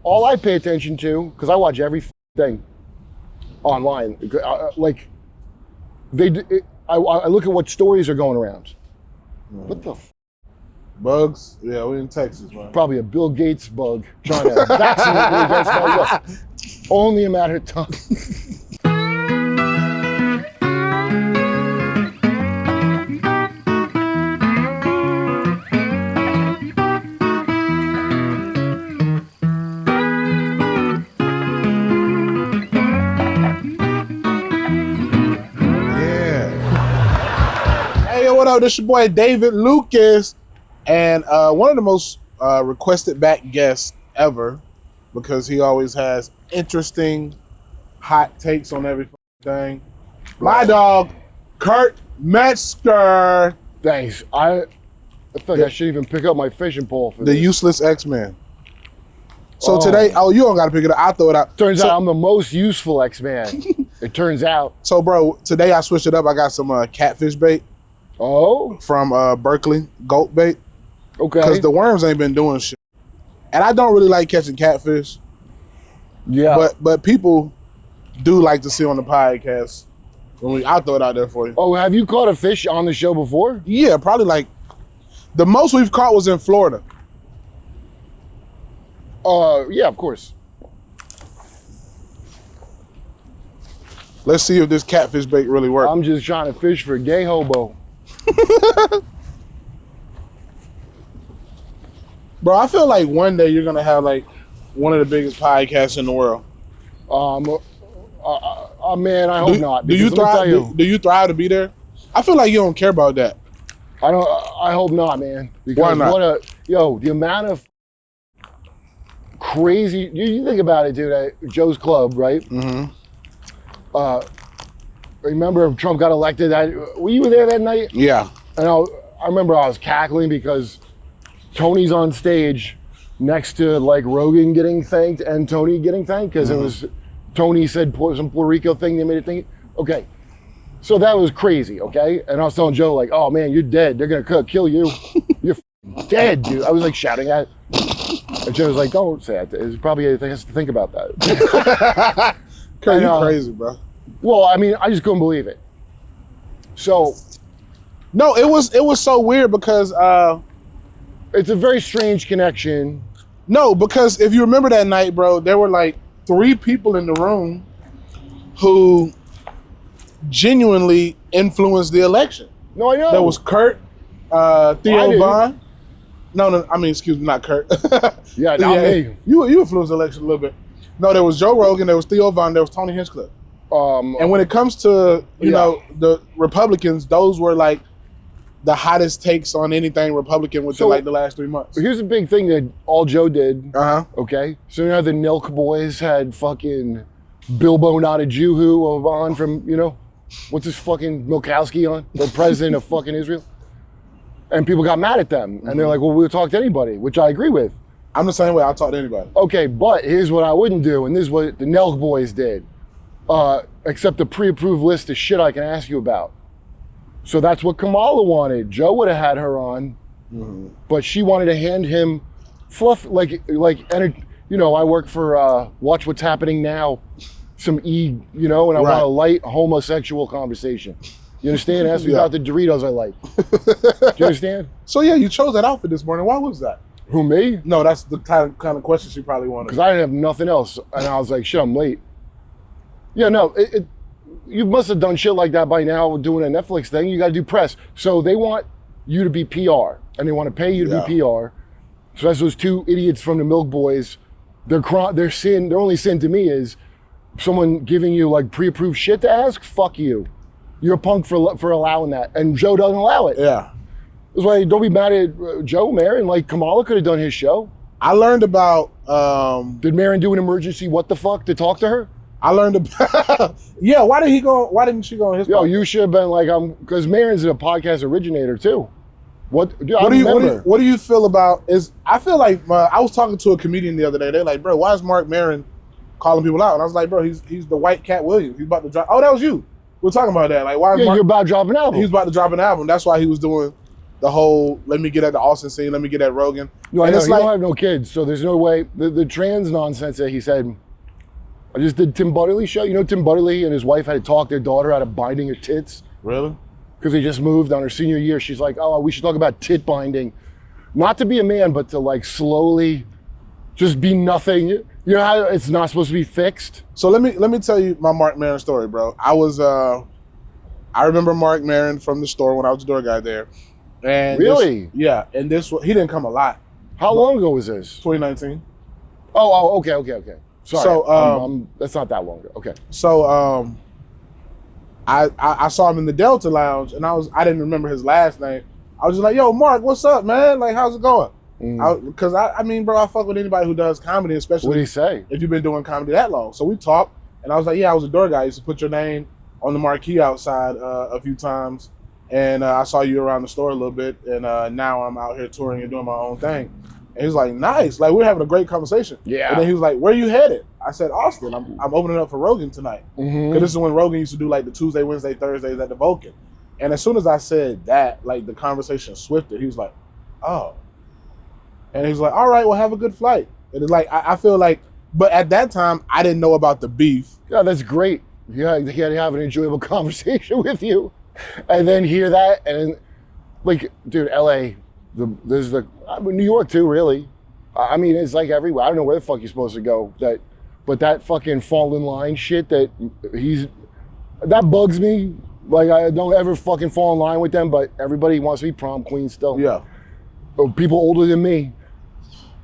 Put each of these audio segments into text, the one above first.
all I pay attention to, because I watch every thing online, like I look at what stories are going around. What the bugs? Yeah, we're in Texas, man. Probably a Bill Gates bug trying to vaccinate me against my luck. Only a matter of time. What up? This your boy David Lucas, and one of the most requested back guests ever, because he always has interesting, hot takes on everything. My dog, Kurt Metzger. Thanks. I feel like I should even pick up my fishing pole for the this. useless X-Man. So today, you don't gotta pick it up. I'll throw it out. Turns out I'm the most useful X-Man. It turns out. So, bro, today I switched it up. I got some catfish bait. Oh, from Berkeley, goat bait. Okay. Because the worms ain't been doing shit, and I don't really like catching catfish. Yeah. But people do like to see on the podcast. I'll throw it out there for you. Oh, have you caught a fish on the show before? Yeah, probably like the most we've caught was in Florida. Yeah, of course. Let's see if this catfish bait really works. I'm just trying to fish for a gay hobo. Bro, I feel like one day you're gonna have like one of the biggest podcasts in the world. Man, I hope not. Do you thrive? Do you thrive to be there? I feel like you don't care about that. I hope not, man. Because why not? The amount of crazy. You think about it, dude. At Joe's Club, right? Mm-hmm. Remember Trump got elected? Were you there that night? Yeah. And I remember I was cackling because Tony's on stage next to like Rogan getting thanked and Tony getting thanked because it was Tony said some Puerto Rico thing. They made it think. Okay, so that was crazy. Okay, and I was telling Joe like, "Oh man, you're dead. They're gonna kill you. You're dead, dude." I was like shouting at. And Joe was like, "Don't say that. It's probably has to think about that." You crazy, bro. Well, I mean, I just couldn't believe it. So, no, it was so weird because it's a very strange connection. No, because if you remember that night, bro, there were like 3 people in the room who genuinely influenced the election. No, I know. There was Kurt, Theo Von. No, I mean, excuse me, not Kurt. Yeah, not me. You influenced the election a little bit. No, there was Joe Rogan, there was Theo Von, there was Tony Hinchcliffe. And when it comes to, you know, the Republicans, those were like the hottest takes on anything Republican within like the last 3 months. Here's a big thing that all Joe did. Okay. So now the NELK boys had fucking Bilbo Not a Jew who on from, what's his fucking Milkowski on? The president of fucking Israel. And people got mad at them. And they're like, well, we'll talk to anybody, which I agree with. I'm the same way. I'll talk to anybody. Okay, but here's what I wouldn't do. And this is what the NELK boys did. Accept a pre-approved list of shit I can ask you about. So that's what Kamala wanted. Joe would have had her on, but she wanted to hand him fluff, I work for Watch What's Happening Now, and I want a light homosexual conversation. You understand? Ask me about the Doritos I like. Do you understand? So yeah, you chose that outfit this morning. Why was that? Who, me? No, that's the kind of question she probably wanted. Because I didn't have nothing else, and I was like, shit, I'm late. Yeah, no, you must have done shit like that by now doing a Netflix thing. You got to do press. So they want you to be PR, and they want to pay you to be PR. So that's those 2 idiots from the Milk Boys. Their only sin to me is someone giving you like pre-approved shit to ask. Fuck you. You're a punk for allowing that, and Joe doesn't allow it. Yeah. That's why don't be mad at Joe, Maron. Like Kamala could have done his show. I learned about. Did Maron do an emergency? What the fuck to talk to her? I learned about. Yeah, why didn't she go on his? Yo, podcast? You should have been like, because Maron's a podcast originator too. What do you feel about? I feel like I was talking to a comedian the other day. They're like, bro, why is Marc Maron calling people out? And I was like, bro, he's the white Cat Williams. He's about to drop. Oh, that was you. We're talking about that. Like, why is Marc? You're about to drop an album. He was about to drop an album. That's why he was doing the whole let me get at the Austin scene, let me get at Rogan. No, I And know, it's he like, don't have no kids, so there's no way. The trans nonsense that he said, I just did Tim Butterly show. You know, Tim Butterly and his wife had to talk their daughter out of binding her tits really? because they just moved on her senior year. She's like, oh, we should talk about tit binding. Not to be a man, but to like slowly just be nothing. You know how it's not supposed to be fixed? So let me tell you my Marc Maron story, bro. I remember Marc Maron from the store when I was the door guy there. And Really? And this he didn't come a lot. How long ago was this? 2019. Oh, okay. Sorry, So, that's not that long ago. Okay. So I saw him in the Delta Lounge, and I didn't remember his last name. I was just like, yo, Marc, what's up, man? Like, how's it going? Because I mean, bro, I fuck with anybody who does comedy, especially What did he say? if you've been doing comedy that long. So we talked, and I was like, yeah, I was a door guy. I used to put your name on the marquee outside a few times, and I saw you around the store a little bit, and now I'm out here touring and doing my own thing. And he was like, nice. Like, we're having a great conversation. Yeah. And then he was like, where you headed? I said, Austin. I'm opening up for Rogan tonight. Because this is when Rogan used to do like the Tuesday, Wednesday, Thursdays at the Vulcan. And as soon as I said that, like the conversation swifted. He was like, oh. And he was like, all right, well, have a good flight. And it's like, I feel like, but at that time, I didn't know about the beef. Yeah, that's great. Yeah, he had to have an enjoyable conversation with you, and then hear that, and then, like, dude, LA, New York too, really. I mean, it's like everywhere. I don't know where the fuck you're supposed to go. But that fucking fall in line shit that bugs me. Like, I don't ever fucking fall in line with them, but everybody wants to be prom queen still. Yeah. People older than me.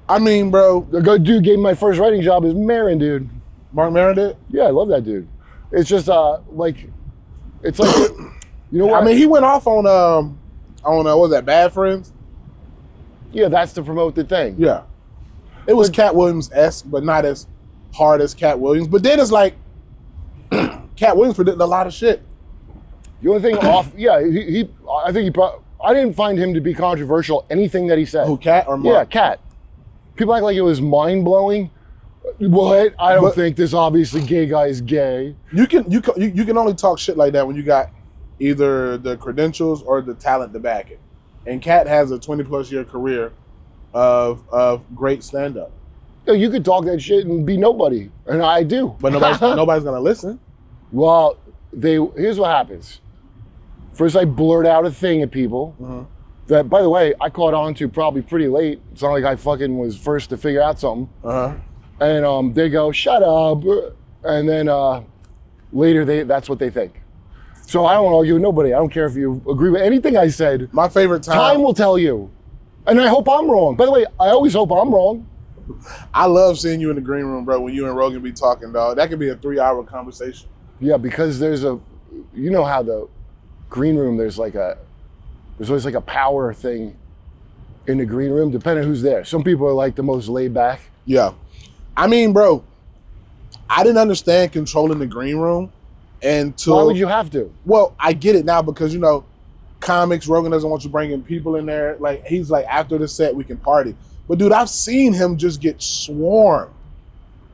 I mean, bro. The good dude gave me my first writing job is Maron, dude. Marc Maron did? Yeah, I love that dude. It's just like, it's like, you know what? I mean, he went off on what was that, Bad Friends? Yeah, that's to promote the thing. Yeah. It was Cat Williams-esque, but not as hard as Cat Williams. But then it's like, Cat Williams predicted a lot of shit. The only thing I didn't find him to be controversial, anything that he said. Who, Cat or Marc? Yeah, Cat. People act like it was mind-blowing. What? I don't think this obviously gay guy is gay. You can only talk shit like that when you got either the credentials or the talent to back it. And Cat has a 20+ year career of great stand-up. You could talk that shit and be nobody, and I do. But nobody's gonna listen. Well, here's what happens. First, I blurt out a thing at people that, by the way, I caught on to probably pretty late. It's not like I fucking was first to figure out something. And they go, shut up. And then later, that's what they think. So I don't argue with nobody. I don't care if you agree with anything I said. My favorite Time will tell you. And I hope I'm wrong. By the way, I always hope I'm wrong. I love seeing you in the green room, bro, when you and Rogan be talking, dog. That could be a 3-hour conversation. Yeah, because you know how the green room, there's always like a power thing in the green room, depending on who's there. Some people are like the most laid back. Yeah. I mean, bro, I didn't understand controlling the green room until... Why would you have to? Well, I get it now because, comics, Rogan doesn't want you bringing people in there. Like, he's like, after the set, we can party. But, dude, I've seen him just get swarmed.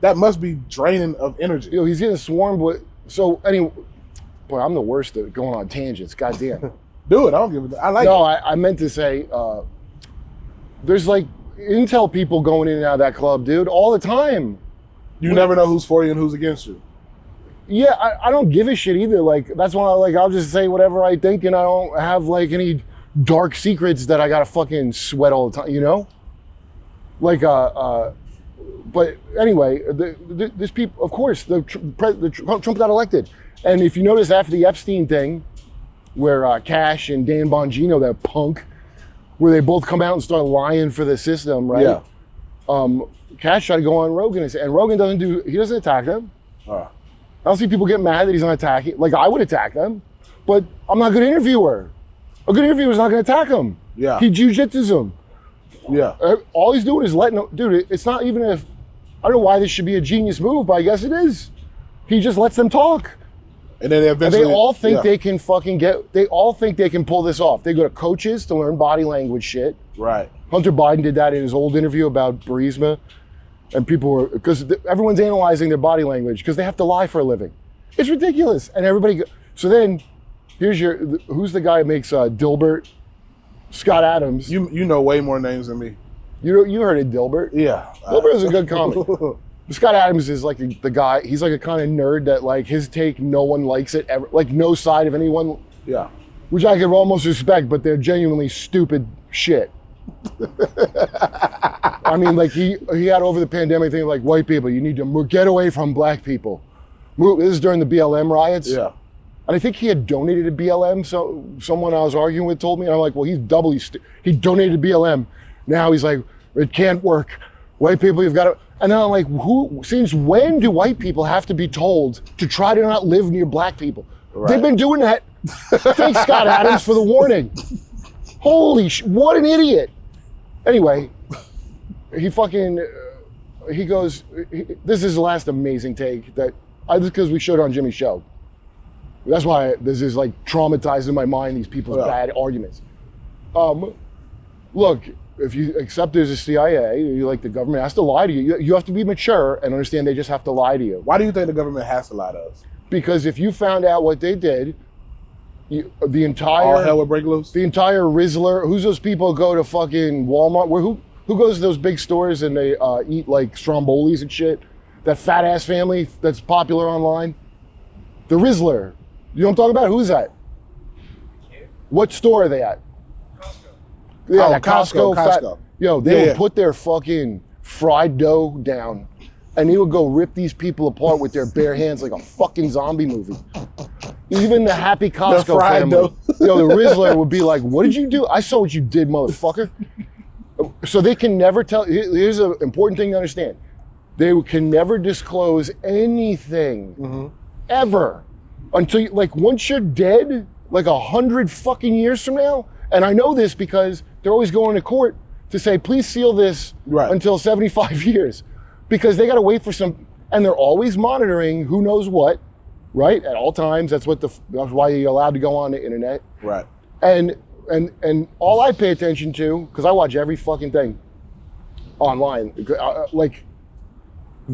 That must be draining of energy. He's getting swarmed with... So, anyway... Boy, I'm the worst at going on tangents. Goddamn. Do it. I don't give a... I like No, it. I meant to say, there's like intel people going in and out of that club, dude, all the time. You never know who's for you and who's against you. Yeah, I don't give a shit either. Like, that's why I'll just say whatever I think, and I don't have like any dark secrets that I gotta fucking sweat all the time, Like, but anyway, this people, of course, Trump got elected. And if you notice after the Epstein thing, where Cash and Dan Bongino, that punk, where they both come out and start lying for the system, right? Yeah. Cash tried to go on Rogan and Rogan doesn't attack them. I don't see people get mad that he's not attacking. Like, I would attack them, but I'm not a good interviewer. A good interviewer is not going to attack him. Yeah. He jiu-jitsus him. Yeah. All he's doing is letting him, dude, it's not even I don't know why this should be a genius move, but I guess it is. He just lets them talk. And then eventually, they all think they can they all think they can pull this off. They go to coaches to learn body language shit. Right. Hunter Biden did that in his old interview about Burisma. And people were, because everyone's analyzing their body language because they have to lie for a living. It's ridiculous. And everybody, so then here's who's the guy who makes Dilbert? Scott Adams. You know way more names than me. You heard of Dilbert? Yeah. Dilbert is a good comic. Scott Adams is like the guy. He's like a kind of nerd that like his take, no one likes it ever. Like no side of anyone. Yeah. Which I could almost respect, but they're genuinely stupid shit. I mean, like he had over the pandemic thing, like white people, you need to get away from black people. This is during the BLM riots. Yeah. And I think he had donated to BLM. So someone I was arguing with told me, and I'm like, well, he's doubly, he donated to BLM. Now he's like, it can't work. White people, you've got to, and then I'm like, since when do white people have to be told to try to not live near black people? Right. They've been doing that. Thanks, Scott Adams, for the warning. Holy what an idiot. Anyway, he goes, this is the last amazing take that, because we showed it on Jimmy's show. That's why this is like traumatized in my mind, these people's bad arguments. Look, if you accept there's a CIA, you like the government has to lie to you. You have to be mature and understand they just have to lie to you. Why do you think the government has to lie to us? Because if you found out what they did, the entire all hell would break loose. The entire Rizzler. Who's those people who go to fucking Walmart? Who goes to those big stores and they eat like Strombolis and shit? That fat ass family that's popular online. The Rizzler. You know what I'm talking about? Who's that? What store are they at? Costco. Yeah, that Costco. Costco. Yo, they would put their fucking fried dough down, and they would go rip these people apart with their bare hands like a fucking zombie movie. Even the happy Costco family. Yo, the Rizzler would be like, what did you do? I saw what you did, motherfucker. So they can never tell. Here's an important thing to understand. They can never disclose anything, ever, until, like, once you're dead, like 100 fucking years from now, and I know this because they're always going to court to say, please seal this until 75 years, because they got to wait for some, and they're always monitoring who knows what, right? At all times. That's why you're allowed to go on the internet. Right. And all I pay attention to, because I watch every fucking thing online, like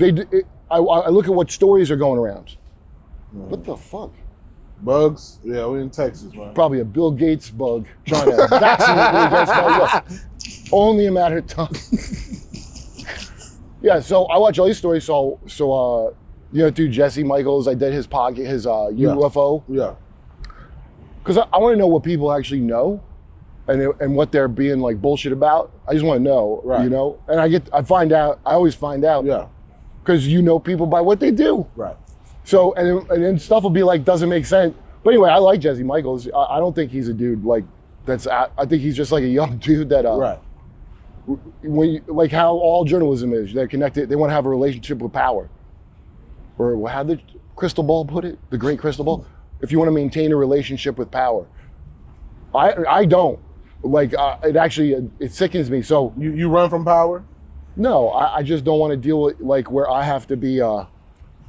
I look at what stories are going around. What the fuck? Bugs? Yeah, we're in Texas, man. Probably a Bill Gates bug trying to vaccinate me against all this. Only a matter of time. Yeah, so I watch all these stories. So you know, dude, Jesse Michaels, I did his podcast, his UFO. Yeah. Because I want to know what people actually know, and what they're being like bullshit about. I just want to know, you know. And I always find out. Yeah. Because you know people by what they do. Right. So, and then stuff will be like, doesn't make sense. But anyway, I like Jesse Michaels. I don't think he's a dude like I think he's just like a young dude that, like how all journalism is, they're connected, they want to have a relationship with power. Or how did Crystal Ball put it? The great Crystal Ball? If you want to maintain a relationship with power. I don't. Like, it sickens me. So you run from power? No, I just don't want to deal with, like, where I have to be,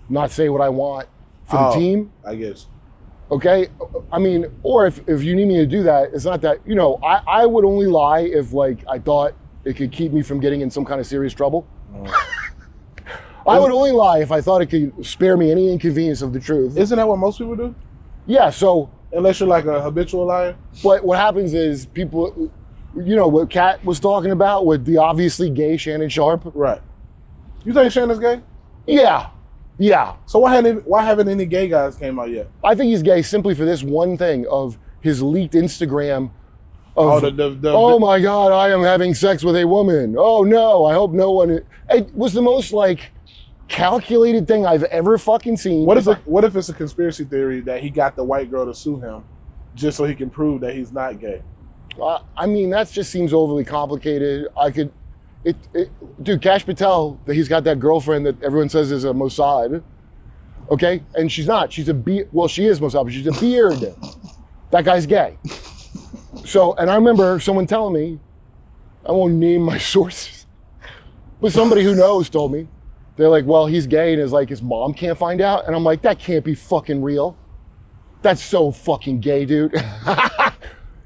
not say what I want for the team. I guess. Okay? I mean, or if you need me to do that, it's not that, you know, I would only lie if, like, I thought it could keep me from getting in some kind of serious trouble. I would only lie if I thought it could spare me any inconvenience of the truth. Isn't that what most people do? Yeah, so. Unless you're like a habitual liar? But what happens is people, you know, what Kat was talking about with the obviously gay Shannon Sharp. Right. You think Shannon's gay? Yeah. Yeah. So why haven't any gay guys came out yet? I think he's gay simply for this one thing of his leaked Instagram of, oh my God, I am having sex with a woman. Oh no, I hope no one. It was the most like calculated thing I've ever fucking seen. What if it's a conspiracy theory that he got the white girl to sue him just so he can prove that he's not gay? I mean, that just seems overly complicated. Dude, Kash Patel, he's got that girlfriend that everyone says is a Mossad, okay? And she's not. She's she is Mossad, but she's a beard. That guy's gay. So, and I remember someone telling me, I won't name my sources, but somebody who knows told me, they're like, well, he's gay and his mom can't find out. And I'm like, that can't be fucking real. That's so fucking gay, dude.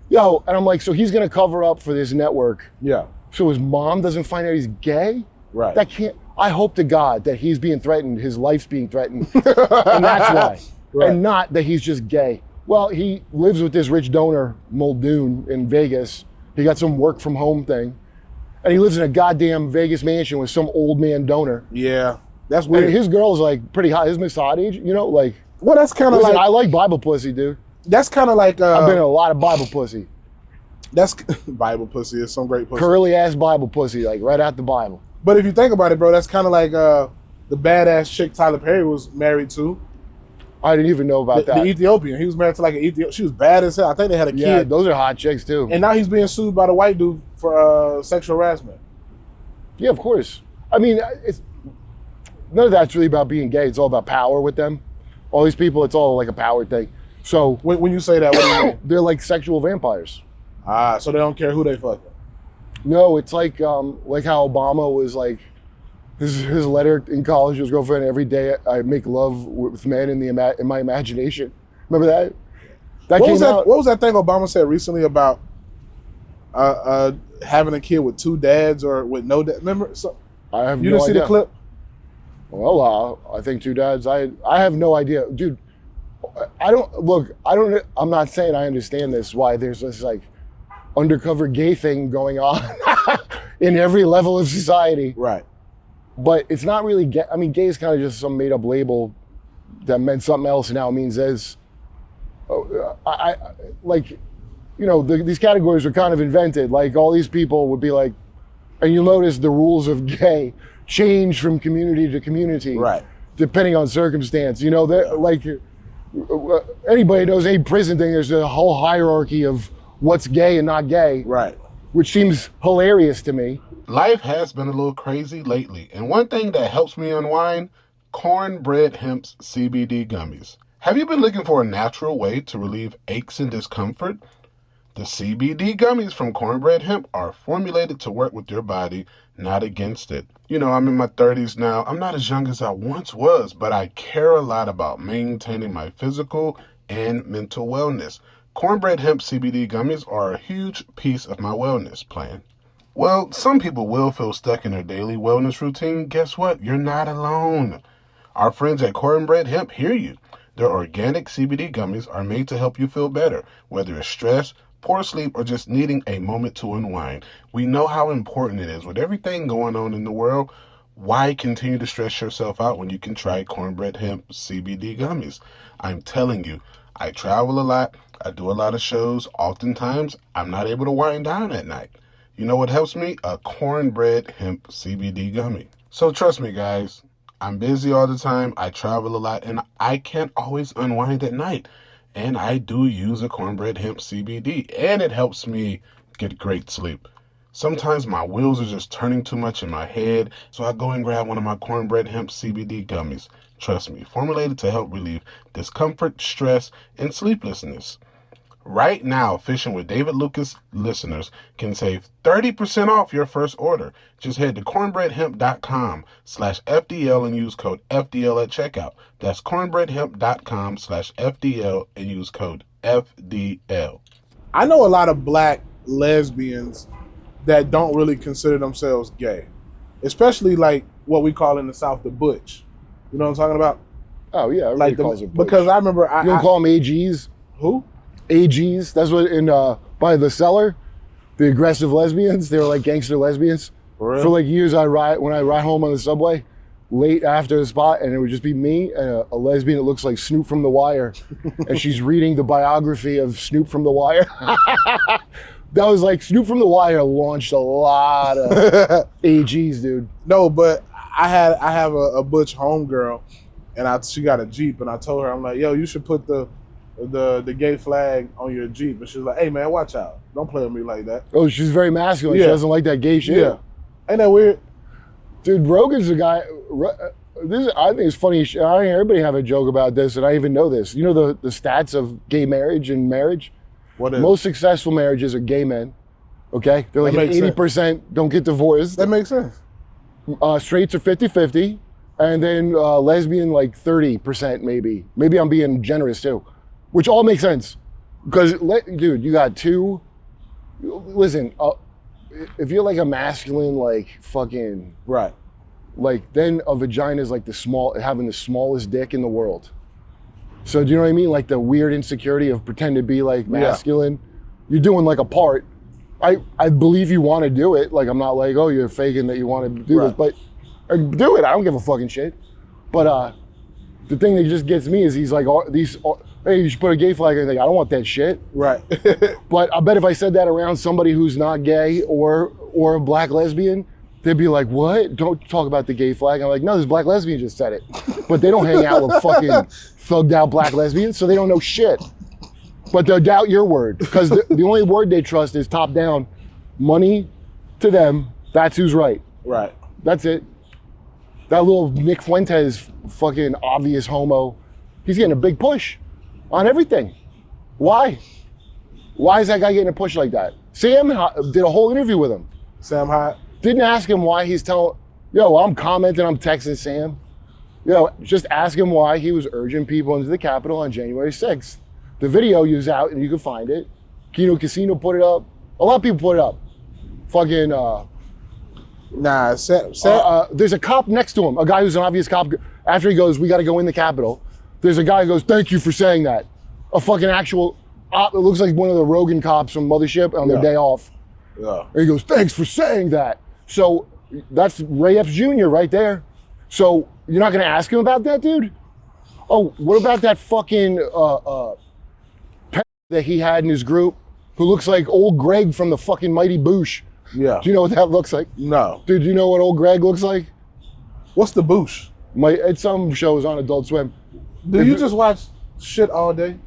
Yo, and I'm like, so he's gonna cover up for this network. Yeah. So his mom doesn't find out he's gay? Right. That can't, I hope to God that he's being threatened, his life's being threatened. And that's why. Right. And not that he's just gay. Well, he lives with this rich donor, Muldoon, in Vegas. He got some work from home thing. And he lives in a goddamn Vegas mansion with some old man donor. Yeah, that's weird. And his girl's like pretty hot. His Miss Hot age, you know, like. Well, that's kind of Listen, like. I like Bible pussy, dude. That's kind of like. I've been in a lot of Bible pussy. That's Bible pussy is some great pussy. Curly ass Bible pussy, like right out the Bible. But if you think about it, bro, that's kind of like the badass chick Tyler Perry was married to. I didn't even know about that. The Ethiopian. He was married to like an Ethiopian. She was bad as hell. I think they had a kid. Yeah, those are hot chicks too. And now he's being sued by the white dude for sexual harassment. Yeah, of course. I mean, it's none of that's really about being gay. It's all about power with them. All these people, it's all like a power thing. So when you say that, what do you mean? They're like sexual vampires. So they don't care who they fuck. No, it's like how Obama was like, his letter in college to his girlfriend, every day I make love with men in my imagination. Remember that? That came out. What was that thing Obama said recently about having a kid with two dads or with no dad? Remember? So, I have you no didn't see idea. the clip? Well, I think two dads. I have no idea, dude. I'm not saying I understand this. Why there's this like undercover gay thing going on in every level of society. Right. But it's not really gay. I mean, gay is kind of just some made up label that meant something else and now it means this. These categories were kind of invented. Like all these people would be like, and you'll notice the rules of gay change from community to community. Right. Depending on circumstance. You know, like anybody knows any prison thing, there's a whole hierarchy of what's gay and not gay. Right. Which seems hilarious to me. Life has been a little crazy lately, and one thing that helps me unwind, cornbread hemp's CBD gummies. Have you been looking for a natural way to relieve aches and discomfort? The CBD gummies from Cornbread Hemp are formulated to work with your body, not against it. You know, I'm in my 30s now. I'm not as young as I once was, but I care a lot about maintaining my physical and mental wellness. Cornbread Hemp CBD gummies are a huge piece of my wellness plan. Well, some people will feel stuck in their daily wellness routine. Guess what? You're not alone. Our friends at Cornbread Hemp hear you. Their organic CBD gummies are made to help you feel better, whether it's stress, poor sleep, or just needing a moment to unwind. We know how important it is. With everything going on in the world, why continue to stress yourself out when you can try Cornbread Hemp CBD gummies? I'm telling you, I travel a lot. I do a lot of shows. Oftentimes, I'm not able to wind down at night. You know what helps me? A Cornbread Hemp CBD gummy. So trust me, guys. I'm busy all the time. I travel a lot, and I can't always unwind at night. And I do use a Cornbread Hemp CBD, and it helps me get great sleep. Sometimes my wheels are just turning too much in my head, so I go and grab one of my Cornbread Hemp CBD gummies. Trust me, formulated to help relieve discomfort, stress, and sleeplessness. Right now, Fishing with David Lucas listeners can save 30% off your first order. Just head to cornbreadhemp.com/FDL and use code FDL at checkout. That's cornbreadhemp.com/FDL and use code FDL. I know a lot of black lesbians that don't really consider themselves gay, especially like what we call in the South the butch. You know what I'm talking about? Oh yeah, like calls it butch. Because I remember you don't call them AGs. Who? AGs. That's what in by the Cellar, the aggressive lesbians. They were like gangster lesbians. For like years, when I ride home on the subway, late after the spot, and it would just be me and a lesbian that looks like Snoop from The Wire, and she's reading the biography of Snoop from The Wire. That was like Snoop from The Wire launched a lot of AGs, dude. No, but I have a butch homegirl, and she got a Jeep, and I told her, I'm like, yo, you should put the gay flag on your Jeep. And she's like, hey man, watch out. Don't play with me like that. Oh, she's very masculine. Yeah. She doesn't like that gay shit. Yeah. Ain't that weird? Dude, Rogan's a guy, I think it's funny. I think everybody have a joke about this, and I even know this. You know the stats of gay marriage and marriage? What is? Most successful marriages are gay men, okay? They're like 80% don't get divorced. That makes sense. Straights are 50-50, and then lesbian like 30% maybe. Maybe I'm being generous too, which all makes sense. Because, dude, you got two, listen, if you're like a masculine, like fucking, right, like then a vagina is like having the smallest dick in the world. So do you know what I mean? Like the weird insecurity of pretending to be like masculine. Yeah. You're doing like a part I believe you want to do it. Like, I'm not like, oh, you're faking that you want to do this, but do it. I don't give a fucking shit. But the thing that just gets me is he's like, hey, you should put a gay flag. And I don't want that shit. Right. But I bet if I said that around somebody who's not gay or a black lesbian, they'd be like, what? Don't talk about the gay flag. I'm like, no, this black lesbian just said it. But they don't hang out with fucking thugged out black lesbians, so they don't know shit. But they'll doubt your word, because the only word they trust is top down. Money to them, that's who's right. Right. That's it. That little Nick Fuentes fucking obvious homo, he's getting a big push on everything. Why? Why is that guy getting a push like that? Sam did a whole interview with him. Sam Hot. Didn't ask him why he's telling, I'm commenting, I'm texting Sam. Just ask him why he was urging people into the Capitol on January 6th. The video is out and you can find it. Kino Casino put it up. A lot of people put it up. Fucking, there's a cop next to him, a guy who's an obvious cop. After he goes, we got to go in the Capitol. There's a guy who goes, thank you for saying that. A fucking actual, it looks like one of the Rogan cops from Mothership on their day off. Yeah. And he goes, thanks for saying that. So that's Ray Epps Jr. right there. So you're not going to ask him about that, dude? Oh, what about that fucking that he had in his group who looks like old Greg from the fucking Mighty Boosh? Yeah. Do you know what that looks like? No. Dude, do you know what old Greg looks like? What's the Boosh? It's some shows on Adult Swim. Do you just watch shit all day?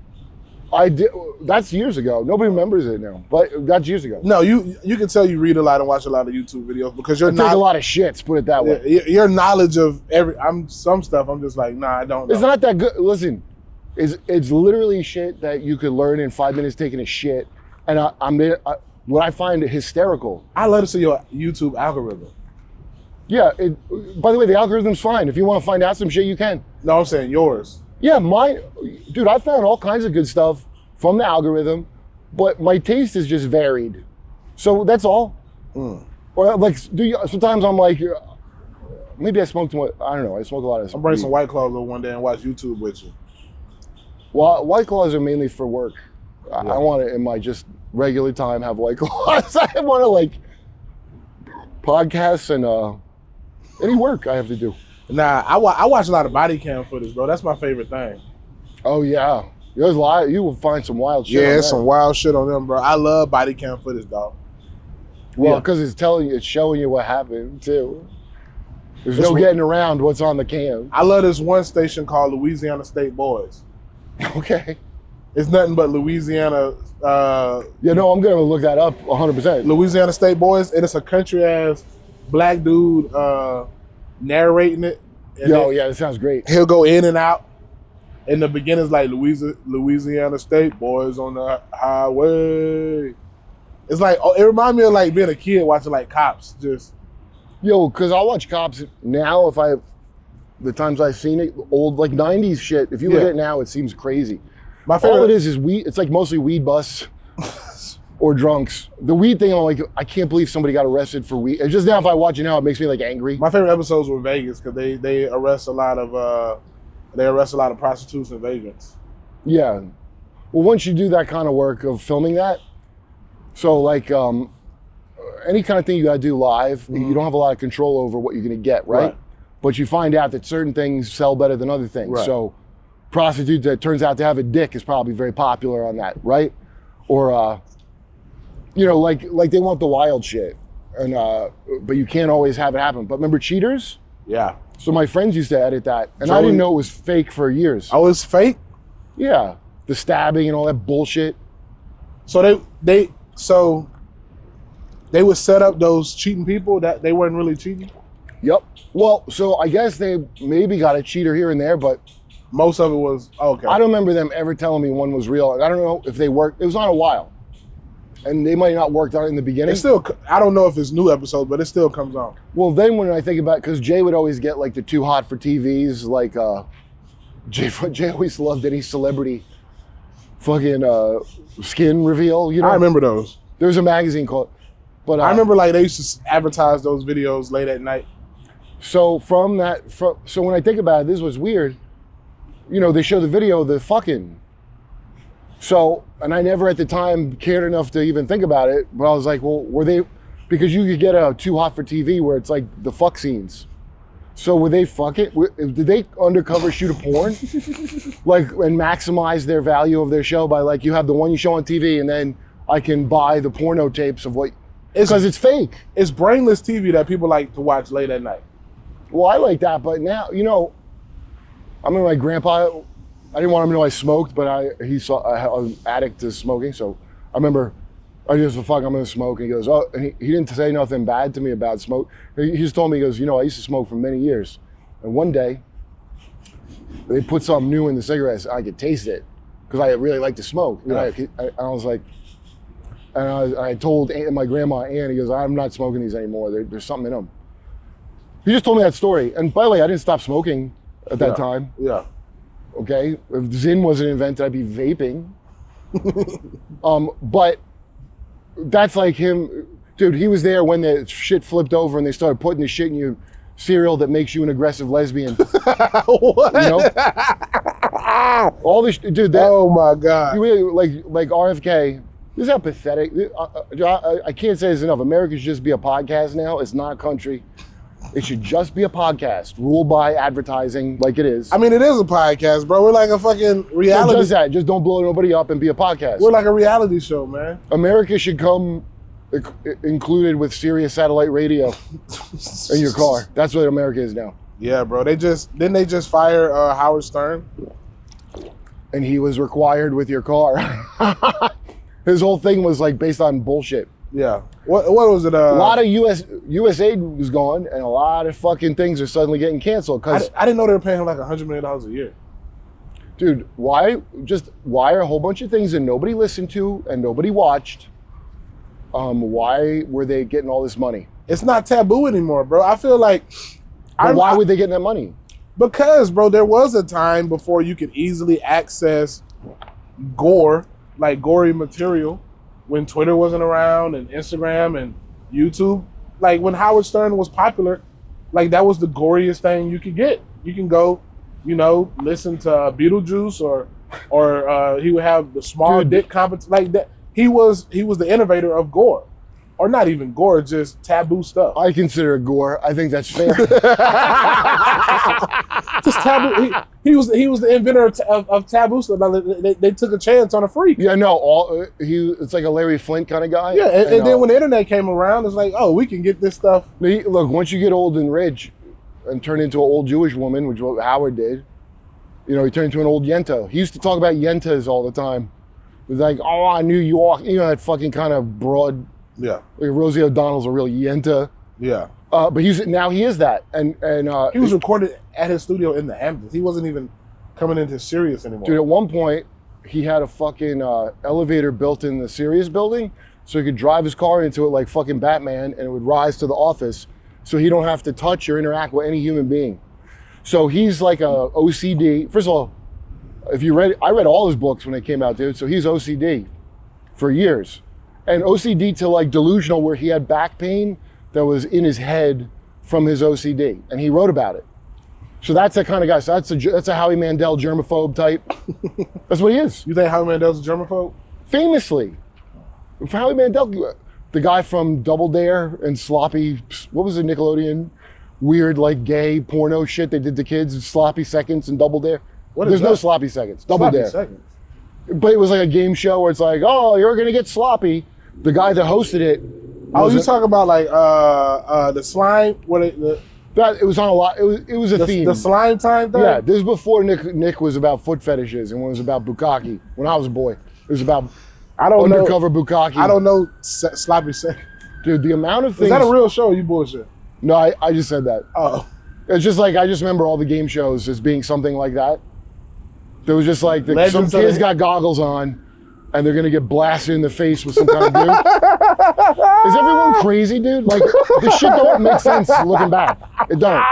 I did. That's years ago. Nobody remembers it now, but that's years ago. No, you can tell you read a lot and watch a lot of YouTube videos because I take a lot of shits, put it that way. Your knowledge of some stuff, I'm just like, nah, I don't know. It's not that good. Listen, it's literally shit that you could learn in 5 minutes taking a shit, and what I find hysterical. I love to see your YouTube algorithm. Yeah. By the way, the algorithm's fine. If you want to find out some shit, you can. No, I'm saying yours. Yeah, mine, dude, I found all kinds of good stuff from the algorithm, but my taste is just varied. So that's all. Or like, sometimes I'm like, maybe I smoke too much. I don't know. I smoke a lot of. I'm bringing some White Claws over one day and watch YouTube with you. Well, White Claws are mainly for work. Yeah. I want to, in my just regular time, have White Claws. I want to like podcasts and any work I have to do. Nah, I watch a lot of body cam footage, bro. That's my favorite thing. Oh yeah, there's you will find some wild shit. Yeah, some wild shit on them, bro. I love body cam footage, dog. Well, because it's showing you what happened too. There's no getting around what's on the cam. I love this one station called Louisiana State Boys. Okay. It's nothing but Louisiana. I'm gonna look that up 100%. Louisiana State Boys, and it's a country ass black dude narrating it. Yeah, that sounds great. He'll go in and out. In the beginning's like Louisiana State Boys on the highway. It's like, it reminds me of like being a kid watching like Cops. Because I'll watch Cops now the times I've seen it, old like 90s shit. If you look at it now, it seems crazy. My favorite. All it is weed. It's like mostly weed busts or drunks. The weed thing, I'm like, I can't believe somebody got arrested for weed. It's just now, if I watch it now, it makes me like angry. My favorite episodes were Vegas because they arrest a lot of prostitutes and vagrants. Yeah. Well, once you do that kind of work of filming that, so like any kind of thing you gotta do live, you don't have a lot of control over what you're gonna get, right? But you find out that certain things sell better than other things. Right. So prostitute that turns out to have a dick is probably very popular on that, right? Or like they want the wild shit, and but you can't always have it happen. But remember Cheaters? Yeah. So my friends used to edit that, and I didn't know it was fake for years. Oh, it's fake? Yeah, the stabbing and all that bullshit. So they would set up those cheating people that they weren't really cheating? Yep. Well, so I guess they maybe got a cheater here and there, but most of it was, okay. I don't remember them ever telling me one was real. I don't know if they worked. It was on a while. And they might not worked on it in the beginning. I don't know if it's new episodes, but it still comes on. Well, then when I think about it, because Jay would always get like the too hot for TVs, like Jay always loved any celebrity fucking skin reveal, you know? I remember those. There was a magazine called, but I remember like they used to advertise those videos late at night. So so when I think about it, this was weird. You know, they show the video of the fucking. So, and I never at the time cared enough to even think about it, but I was like, well, were they, because you could get a Too Hot for TV where it's like the fuck scenes. So were they fuck it? Did they undercover shoot a porn? Like, and maximize their value of their show by like, you have the one you show on TV and then I can buy the porno tapes of what, because it's fake. It's brainless TV that people like to watch late at night. Well, I like that, but now, you know, I mean, my grandpa, I didn't want him to know I smoked, but he saw I was an addict to smoking. So I remember I just, fuck, I'm gonna smoke. And he goes, oh, and he didn't say nothing bad to me about smoke. He just told me, he goes, you know, I used to smoke for many years. And one day, they put something new in the cigarettes. I could taste it because I really like to smoke. You know, I was like, and I told my grandma, Ann, he goes, I'm not smoking these anymore. There's something in them. He just told me that story. And by the way, I didn't stop smoking at that time. Yeah. Okay, if Zyn wasn't invented, I'd be vaping. But that's like him, dude. He was there when the shit flipped over and they started putting the shit in your cereal that makes you an aggressive lesbian. What? You know, all this, dude. That, oh my God. You really like RFK. This is how pathetic. I can't say this enough. America should just be a podcast now. It's not a country. It should just be a podcast, ruled by advertising like it is. I mean, it is a podcast, bro. We're like a fucking reality. So just that. Just don't blow nobody up and be a podcast. We're like a reality show, man. America should come included with Sirius satellite radio in your car. That's what America is now. Yeah, bro. Didn't they just fire Howard Stern? And he was required with your car. His whole thing was like based on bullshit. Yeah. What was it? A lot of USAID was gone, and a lot of fucking things are suddenly getting canceled. Cause I didn't know they were paying him like $100 million a year. Dude, why are a whole bunch of things that nobody listened to and nobody watched? Why were they getting all this money? It's not taboo anymore, bro. I feel like. But why would they get that money? Because, bro, there was a time before you could easily access gore, like gory material, when Twitter wasn't around and Instagram and YouTube. Like when Howard Stern was popular, like that was the goriest thing you could get. You can go, you know, listen to Beetlejuice or he would have the small dick competition like that. He was the innovator of gore. Or not even gore, just taboo stuff. I consider it gore. I think that's fair. Just taboo. He was the inventor of taboo stuff. They took a chance on a freak. Yeah, no. It's like a Larry Flint kind of guy. Yeah, and then when the internet came around, it's like, oh, we can get this stuff. Look, once you get old and rich, and turn into an old Jewish woman, which is what Howard did, you know, he turned into an old yenta. He used to talk about yentas all the time. It was like, oh, New York, you know, that fucking kind of broad. Yeah. Like Rosie O'Donnell's a real yenta. Yeah. But he is that. And he was recorded at his studio in the Hamptons. He wasn't even coming into Sirius anymore. Dude, at one point, he had a fucking elevator built in the Sirius building so he could drive his car into it like fucking Batman and it would rise to the office so he don't have to touch or interact with any human being. So he's like a OCD. First of all, I read all his books when they came out, dude. So he's OCD for years. And OCD to like delusional where he had back pain that was in his head from his OCD. And he wrote about it. So that's the kind of guy. So that's a Howie Mandel germaphobe type. That's what he is. You think Howie Mandel's a germaphobe? Famously. Howie Mandel, the guy from Double Dare and Sloppy, what was the Nickelodeon weird like gay porno shit they did to kids, Sloppy Seconds and Double Dare? There's no Sloppy Seconds, Double Dare. Seconds. But it was like a game show where it's like, oh, you're gonna get sloppy. The guy that hosted it. Oh, you talking about like the slime? It was on a lot. It was a theme. The slime time thing. Yeah, this is before Nick was about foot fetishes and when it was about bukkake. When I was a boy, it was about undercover bukkake. I don't know sloppy seconds. Dude, the amount of things. Is that a real show? Or you bullshit. No, I just said that. Oh, it's just like I just remember all the game shows as being something like that. There was just like some kids got goggles on. And they're gonna get blasted in the face with some kind of goo. Is everyone crazy, dude? Like this shit don't make sense looking back. It don't.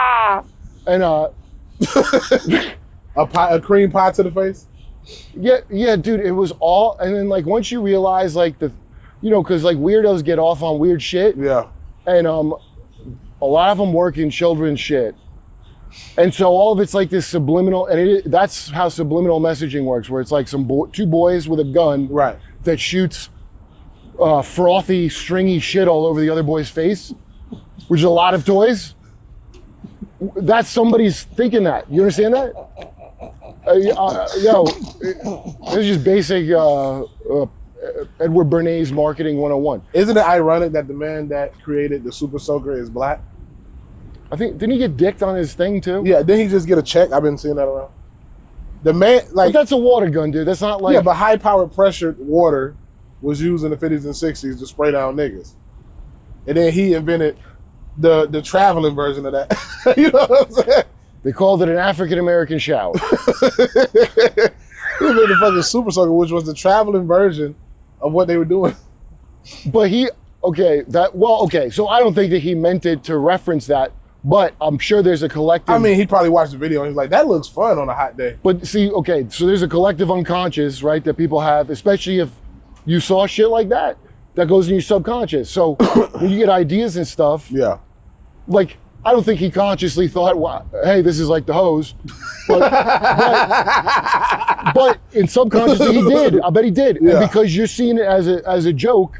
And a cream pie to the face. Yeah, dude. It was all. And then like once you realize like because like weirdos get off on weird shit. Yeah. And a lot of them work in children's shit. And so all of it's like this subliminal, and that's how subliminal messaging works, where it's like two boys with a gun Right. that shoots frothy, stringy shit all over the other boy's face, which is a lot of toys. That's somebody's thinking that. You understand that? This is just basic Edward Bernays marketing 101. Isn't it ironic that the man that created the Super Soaker is black? I think, didn't he get dicked on his thing too? Yeah, didn't he just get a check? I've been seeing that around. The man, like, but that's a water gun, dude. That's not like. yeah, but high-powered pressured water was used in the 50s and 60s to spray down niggas. And then he invented the traveling version of that. You know what I'm saying? They called it an African-American shower. He invented the fucking Super Soaker, which was the traveling version of what they were doing. But so I don't think that he meant it to reference that, but I'm sure there's a collective. I mean, he probably watched the video and he's like, that looks fun on a hot day. But see, okay, so there's a collective unconscious, right, that people have, especially if you saw shit like that goes in your subconscious. So when you get ideas and stuff, Yeah. like, I don't think he consciously thought, wow, hey, this is like the hose. But in subconsciously he did. I bet he did. Yeah. And because you're seeing it as a joke,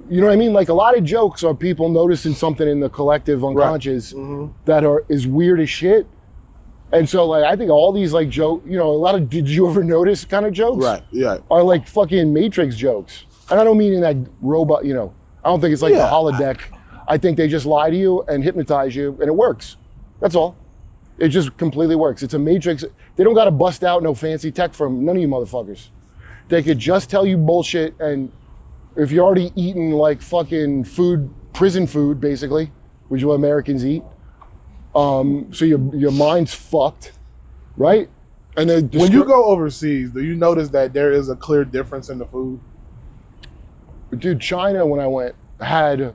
you know what I mean? Like, a lot of jokes are people noticing something in the collective unconscious that is weird as shit. And so, like, I think all these, like, joke, you know, a lot of did you ever notice kind of jokes Right, yeah. are like fucking Matrix jokes. And I don't mean in that robot, you know, I don't think it's like the holodeck. I think they just lie to you and hypnotize you, and it works. That's all. It just completely works. It's a Matrix. They don't got to bust out no fancy tech from none of you motherfuckers. They could just tell you bullshit, and if you're already eating like fucking food, prison food, basically, which is what Americans eat, so your mind's fucked, right? And then When you go overseas, do you notice that there is a clear difference in the food? Dude, China, when I went, had,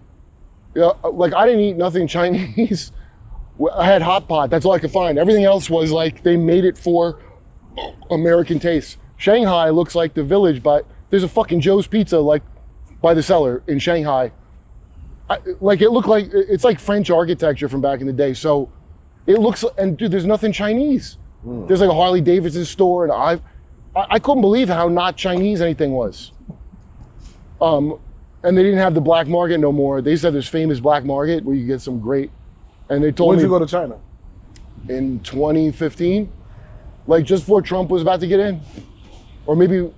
like, I didn't eat nothing Chinese. I had hot pot. That's all I could find. Everything else was like they made it for American taste. Shanghai looks like the village, but there's a fucking Joe's Pizza like by the cellar in Shanghai. Like, it looked like it's like French architecture from back in the day. So it looks, and dude, there's nothing Chinese. There's like a Harley Davidson store, and I couldn't believe how not Chinese anything was. And they didn't have the black market no more. They said there's famous black market where you get some great. And they told When me did you go to China? in 2015, like just before Trump was about to get in, or maybe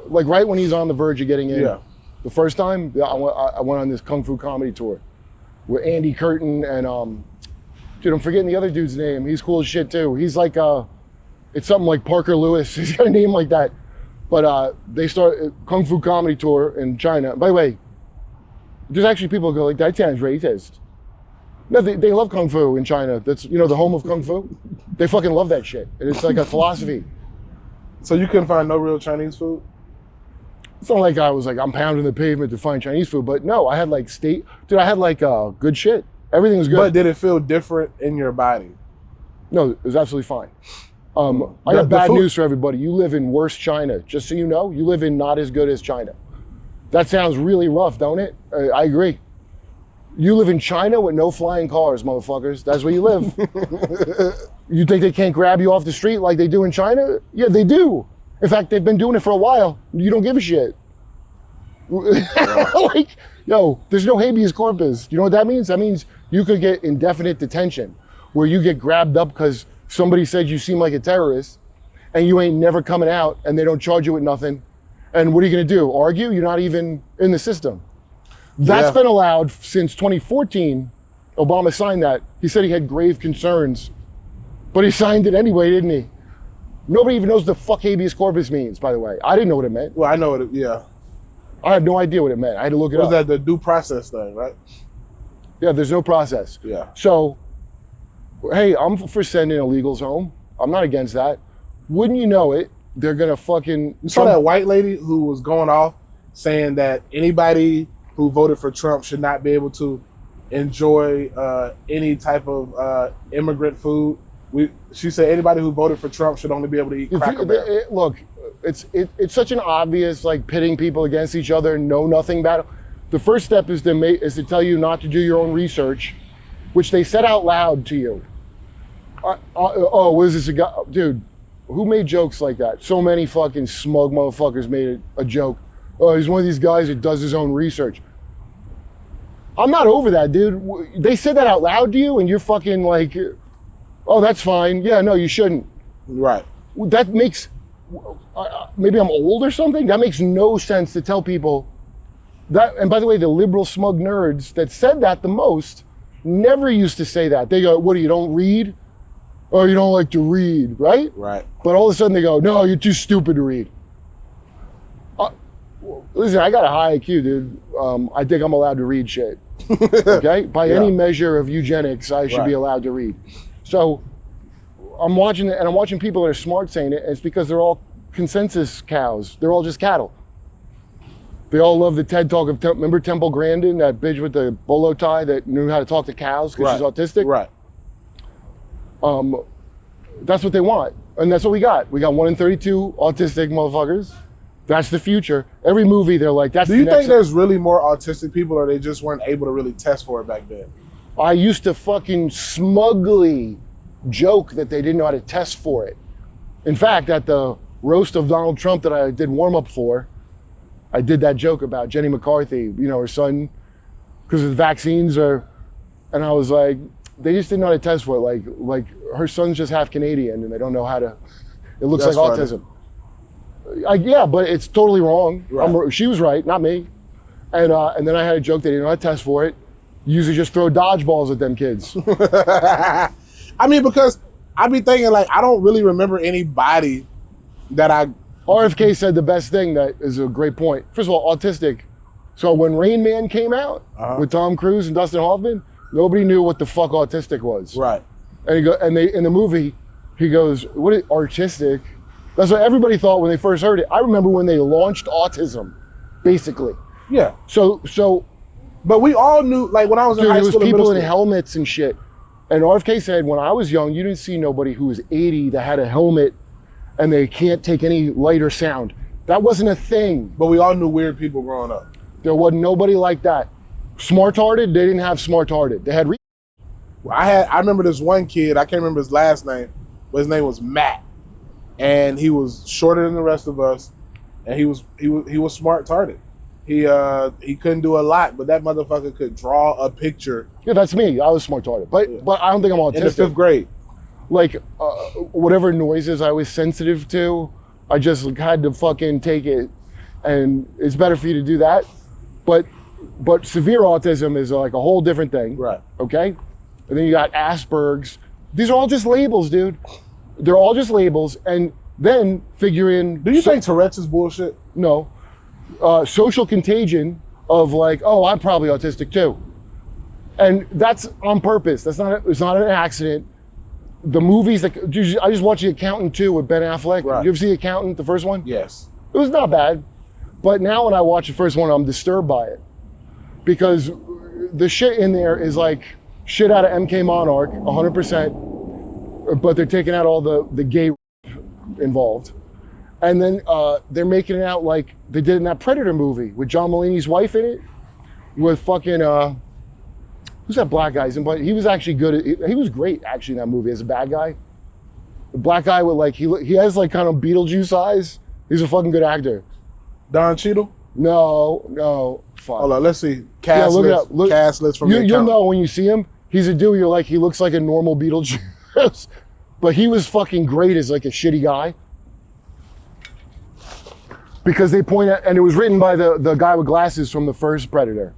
like right when he's on the verge of getting in. Yeah. The first time, I went on this kung fu comedy tour with Andy Curtin and dude, I'm forgetting the other dude's name. He's cool as shit too. He's like it's something like Parker Lewis. He's got a name like that. But they start a kung fu comedy tour in China. By the way, there's actually people who go like, that sounds racist. No, they love kung fu in China. That's, you know, the home of kung fu. They fucking love that shit. And it's like a philosophy. So you couldn't find no real Chinese food? It's not like I was like, I'm pounding the pavement to find Chinese food, but no, I had like I had like good shit. Everything was good. But did it feel different in your body? No, it was absolutely fine. I got bad news for everybody. You live in worse China. Just so you know, you live in not as good as China. That sounds really rough, don't it? I agree. You live in China with no flying cars, motherfuckers. That's where you live. You think they can't grab you off the street like they do in China? Yeah, they do. In fact, they've been doing it for a while. You don't give a shit. Like, yo, there's no habeas corpus. You know what that means? That means you could get indefinite detention, where you get grabbed up because somebody said you seem like a terrorist, and you ain't never coming out, and they don't charge you with nothing. And what are you gonna do? Argue? You're not even in the system. That's been allowed since 2014. Obama signed that. He said he had grave concerns, but he signed it anyway, didn't he? Nobody even knows the fuck habeas corpus means, by the way. I didn't know what it meant. Well, I know it, yeah. I had no idea what it meant. I had to look it up. Was that the due process thing, right? Yeah, there's no process. Yeah. So, hey, I'm for sending illegals home. I'm not against that. Wouldn't you know it, they're gonna fucking... You saw that white lady who was going off saying that anybody who voted for Trump should not be able to enjoy any type of immigrant food. She said anybody who voted for Trump should only be able to eat Cracker Barrel. Look, it's such an obvious like pitting people against each other, know nothing battle. The first step is to tell you not to do your own research, which they said out loud to you. Was this a guy? Dude, who made jokes like that? So many fucking smug motherfuckers made a joke. Oh, he's one of these guys that does his own research. I'm not over that, dude. They said that out loud to you and you're fucking like, oh, that's fine. Yeah, no, you shouldn't. Right. That makes, maybe I'm old or something. That makes no sense to tell people that. And by the way, the liberal smug nerds that said that the most never used to say that. They go, what, you don't read? Or you don't like to read, right? Right. But all of a sudden they go, no, you're too stupid to read. Listen, I got a high IQ, dude. I think I'm allowed to read shit. Okay? By any measure of eugenics, I should be allowed to read. So I'm watching it, and I'm watching people that are smart saying it, and it's because they're all consensus cows. They're all just cattle. They all love the TED talk of, remember Temple Grandin, that bitch with the bolo tie that knew how to talk to cows because she's autistic? Right. That's what they want. And that's what we got. We got 1 in 32 autistic motherfuckers. That's the future. Every movie, they're like, that's the next. Do you think there's really more autistic people, or they just weren't able to really test for it back then? I used to fucking smugly joke that they didn't know how to test for it. In fact, at the roast of Donald Trump that I did warm up for, I did that joke about Jenny McCarthy, you know, her son, because the vaccines are, and I was like, they just didn't know how to test for it. Like her son's just half Canadian and they don't know how to, it looks That's like funny. autism. Yeah, but it's totally wrong. Right. She was right, not me. And then I had a joke, they didn't know how to test for it. You usually just throw dodgeballs at them kids. I mean, because I be thinking, like, I don't really remember anybody that I... RFK said the best thing that is a great point. First of all, autistic. So when Rain Man came out with Tom Cruise and Dustin Hoffman, nobody knew what the fuck autistic was. Right. And they in the movie, he goes, what is artistic? That's what everybody thought when they first heard it. I remember when they launched autism, basically. Yeah. So But we all knew, like, when I was in high there was school and people middle in school. helmets and shit. And RFK said, when I was young, you didn't see nobody who was 80 that had a helmet and they can't take any light or sound. That wasn't a thing. But we all knew weird people growing up. There wasn't nobody like that. Smart-hearted, they didn't have smart-hearted. They had I remember this one kid, I can't remember his last name, but his name was Matt. And he was shorter than the rest of us, and he was smart-hearted. He couldn't do a lot, but that motherfucker could draw a picture. Yeah, that's me. I was smart-hearted. But I don't think I'm autistic. In the 5th grade. Like, whatever noises I was sensitive to, I just had to fucking take it. And it's better for you to do that. But severe autism is like a whole different thing. Right. Okay? And then you got Asperger's. These are all just labels, dude. They're all just labels. And then figure in... Do you think Tourette's is bullshit? No. Social contagion of like, oh, I'm probably autistic too. And that's on purpose. It's not an accident. The movies, like, I just watched The Accountant 2 with Ben Affleck. Right. You ever see The Accountant, the first one? Yes. It was not bad. But now when I watch the first one, I'm disturbed by it. Because the shit in there is like shit out of MK Monarch, 100%. But they're taking out all the gay involved. And then they're making it out like they did in that Predator movie with John Mulaney's wife in it. With fucking, who's that black guy? He was actually good. He was great actually in that movie as a bad guy. The black guy with like, he has like kind of Beetlejuice eyes. He's a fucking good actor. Don Cheadle? No, fuck. Hold on, let's see. Cast look it list. up. Look, cast list from The you'll Accountant. know when you see him. He's a dude. You're like, he looks like a normal Beetlejuice, but he was fucking great as like a shitty guy. Because they point at, and it was written by the guy with glasses from the first Predator.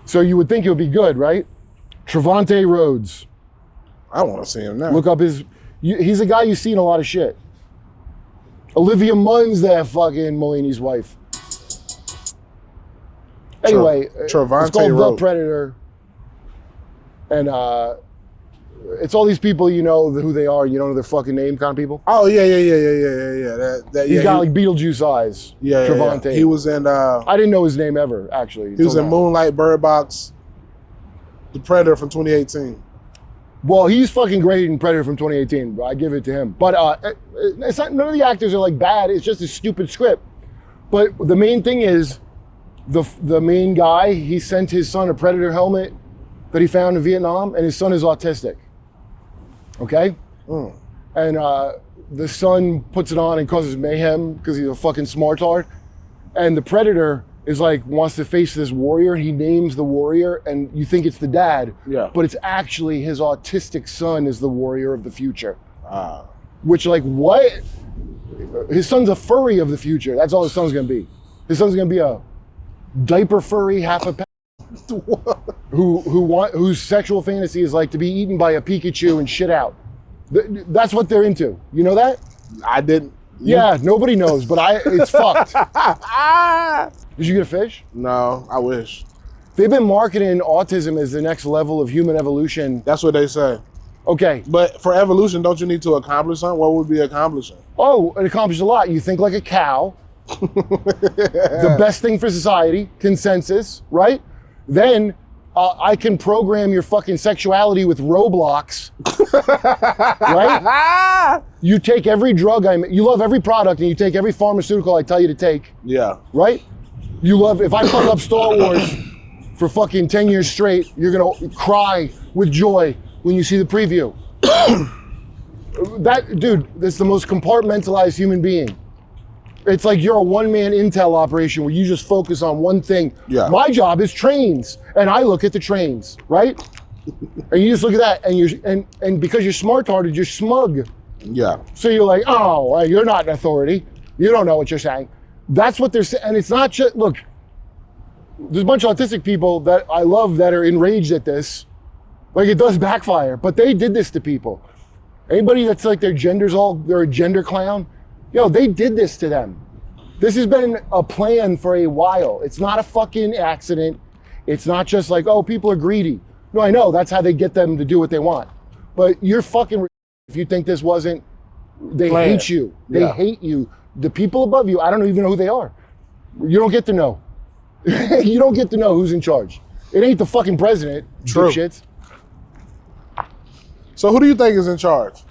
So you would think it would be good, right? Trevante Rhodes. I want to see him now. Look up he's a guy you see in a lot of shit. Olivia Munn's that fucking Mulaney's wife. Anyway, Trevante it's called Rhodes. The Predator. And it's all these people you know who they are, you don't know their fucking name kind of people. Oh yeah. He's got like Beetlejuice eyes. Yeah. Trevante. He was in. I didn't know his name ever, actually. He was until in now. Moonlight, Bird Box, The Predator from 2018. Well, he's fucking great in Predator from 2018, bro. I give it to him. But it's not, none of the actors are like bad. It's just a stupid script. But the main thing is, the main guy, he sent his son a Predator helmet that he found in Vietnam, and his son is autistic. Okay? And the son puts it on and causes mayhem because he's a fucking smartard. And the predator is like, wants to face this warrior, and he names the warrior, and you think it's the dad, but it's actually his autistic son is the warrior of the future. Which, like, what? His son's a furry of the future. That's all his son's gonna be. His son's gonna be a diaper furry, half a whose sexual fantasy is like to be eaten by a Pikachu and shit out. That's what they're into. You know that? I didn't. Yeah, nobody knows, but it's fucked. Did you get a fish? No, I wish. They've been marketing autism as the next level of human evolution. That's what they say. Okay. But for evolution, don't you need to accomplish something? What would be accomplishing? Oh, it accomplished a lot. You think like a cow. The best thing for society, consensus, right? Then I can program your fucking sexuality with Roblox, right? You take every drug you love every product, and you take every pharmaceutical I tell you to take. Yeah. Right? You love, if I fuck up Star Wars for fucking 10 years straight, you're gonna cry with joy when you see the preview. Dude, that's the most compartmentalized human being. It's like you're a one-man intel operation where you just focus on one thing. Yeah. My job is trains, and I look at the trains, right? And you just look at that, and because you're smart-hearted, you're smug. Yeah. So you're like, oh, well, you're not an authority. You don't know what you're saying. That's what they're saying, and it's not just, look, there's a bunch of autistic people that I love that are enraged at this. Like, it does backfire, but they did this to people. Anybody that's like they're a gender clown, yo, they did this to them. This has been a plan for a while. It's not a fucking accident. It's not just like, oh, people are greedy. No, I know, that's how they get them to do what they want. But you're fucking, if you think this wasn't, they hate you. They hate you. The people above you, I don't even know who they are. You don't get to know. You don't get to know who's in charge. It ain't the fucking president, dipshits. So who do you think is in charge?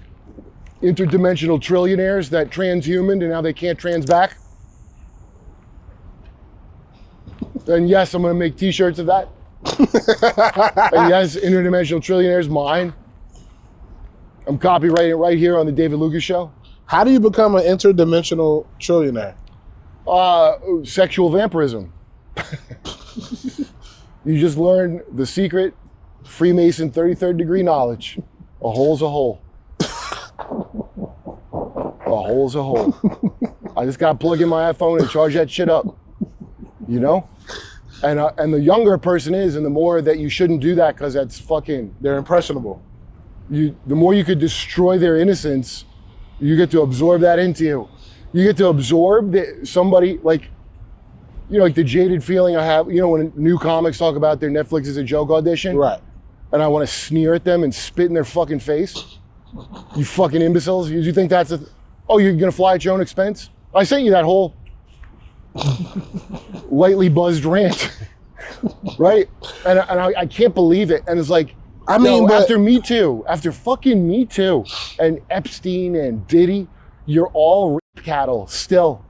Interdimensional trillionaires that transhumaned and now they can't trans back. And yes, I'm gonna make t-shirts of that. And yes, interdimensional trillionaires, mine. I'm copywriting it right here on the David Lucas Show. How do you become an interdimensional trillionaire? Sexual vampirism. You just learn the secret Freemason 33rd degree knowledge. A hole's a hole. A hole's a hole. I just gotta plug in my iPhone and charge that shit up. You know? And the younger a person is, and the more that you shouldn't do that because that's fucking... They're impressionable. The more you could destroy their innocence, you get to absorb that into you. You get to absorb somebody, like, you know, like the jaded feeling I have, you know, when new comics talk about their Netflix is a joke audition. Right. And I want to sneer at them and spit in their fucking face. You fucking imbeciles. You think that's oh, you're gonna fly at your own expense? I sent you that whole lightly buzzed rant, right? And I can't believe it. And it's like, I mean, after Me Too, after fucking Me Too, and Epstein and Diddy, you're all rape cattle still.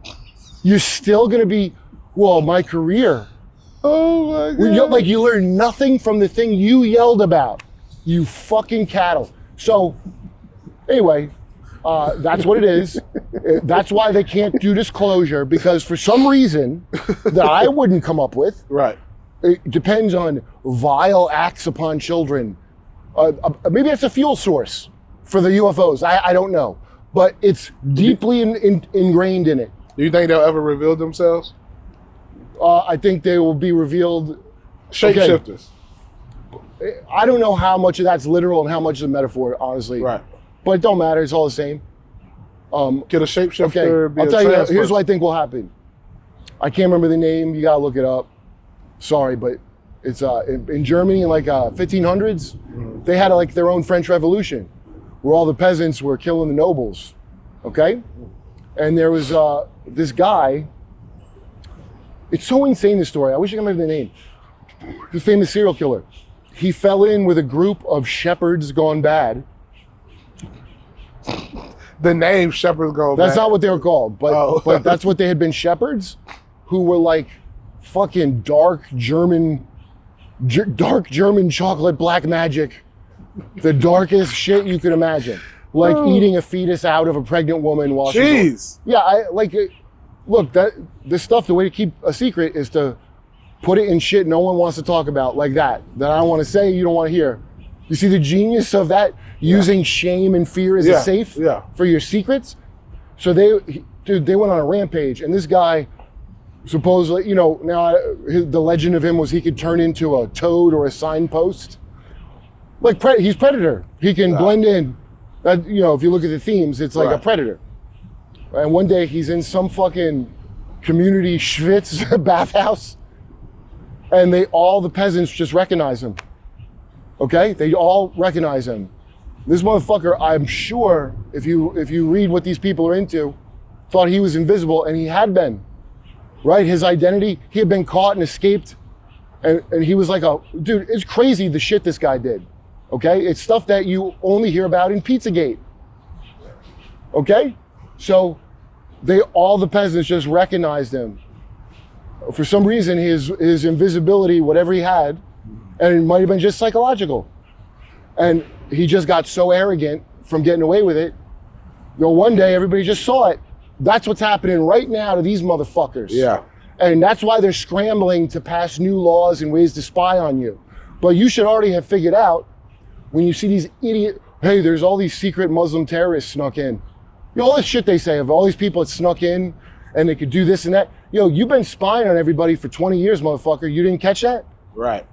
You're still gonna be, well, my career. Oh my God. Like, you learn nothing from the thing you yelled about, you fucking cattle. So anyway, that's what it is. That's why they can't do disclosure, because for some reason that I wouldn't come up with, right? It depends on vile acts upon children. Maybe it's a fuel source for the UFOs. I don't know, but it's deeply ingrained in it. Do you think they'll ever reveal themselves? I think they will be revealed. Shapeshifters. Okay. I don't know how much of that's literal and how much is a metaphor, honestly. Right. But it don't matter. It's all the same. Could a shapeshifter be I'll a tell you, trans here's person? what I think will happen. I can't remember the name. You gotta look it up. Sorry, but it's in Germany in like 1500s. They had like their own French Revolution, where all the peasants were killing the nobles. Okay, and there was this guy. It's so insane, this story. I wish I could remember the name. The famous serial killer. He fell in with a group of shepherds gone bad. The name Shepherds Go Bad. That's not what they were called, but that's what they had been, shepherds who were like fucking dark German chocolate black magic. The darkest shit you could imagine. like eating a fetus out of a pregnant woman while Jeez. Yeah, I like it. Look, this stuff, the way to keep a secret is to put it in shit no one wants to talk about, like that I don't want to say, you don't want to hear. You see the genius of that? Using shame and fear as a safe for your secrets? So they went on a rampage, and this guy, supposedly, now the legend of him was he could turn into a toad or a signpost. Like, he's Predator. He can blend in. That, if you look at the themes, it's like a Predator. And one day he's in some fucking community schwitz bathhouse, and all the peasants just recognize him. Okay? They all recognize him. This motherfucker, I'm sure, if you read what these people are into, thought he was invisible, and he had been. Right? His identity, he had been caught and escaped. And he was like dude, it's crazy the shit this guy did. Okay? It's stuff that you only hear about in Pizzagate. Okay? So all the peasants just recognized him. For some reason, his invisibility, whatever he had, and it might have been just psychological. And he just got so arrogant from getting away with it. One day everybody just saw it. That's what's happening right now to these motherfuckers. Yeah. And that's why they're scrambling to pass new laws and ways to spy on you. But you should already have figured out when you see these hey, there's all these secret Muslim terrorists snuck in. All this shit they say of all these people that snuck in and they could do this and that. You've been spying on everybody for 20 years, motherfucker. You didn't catch that? Right.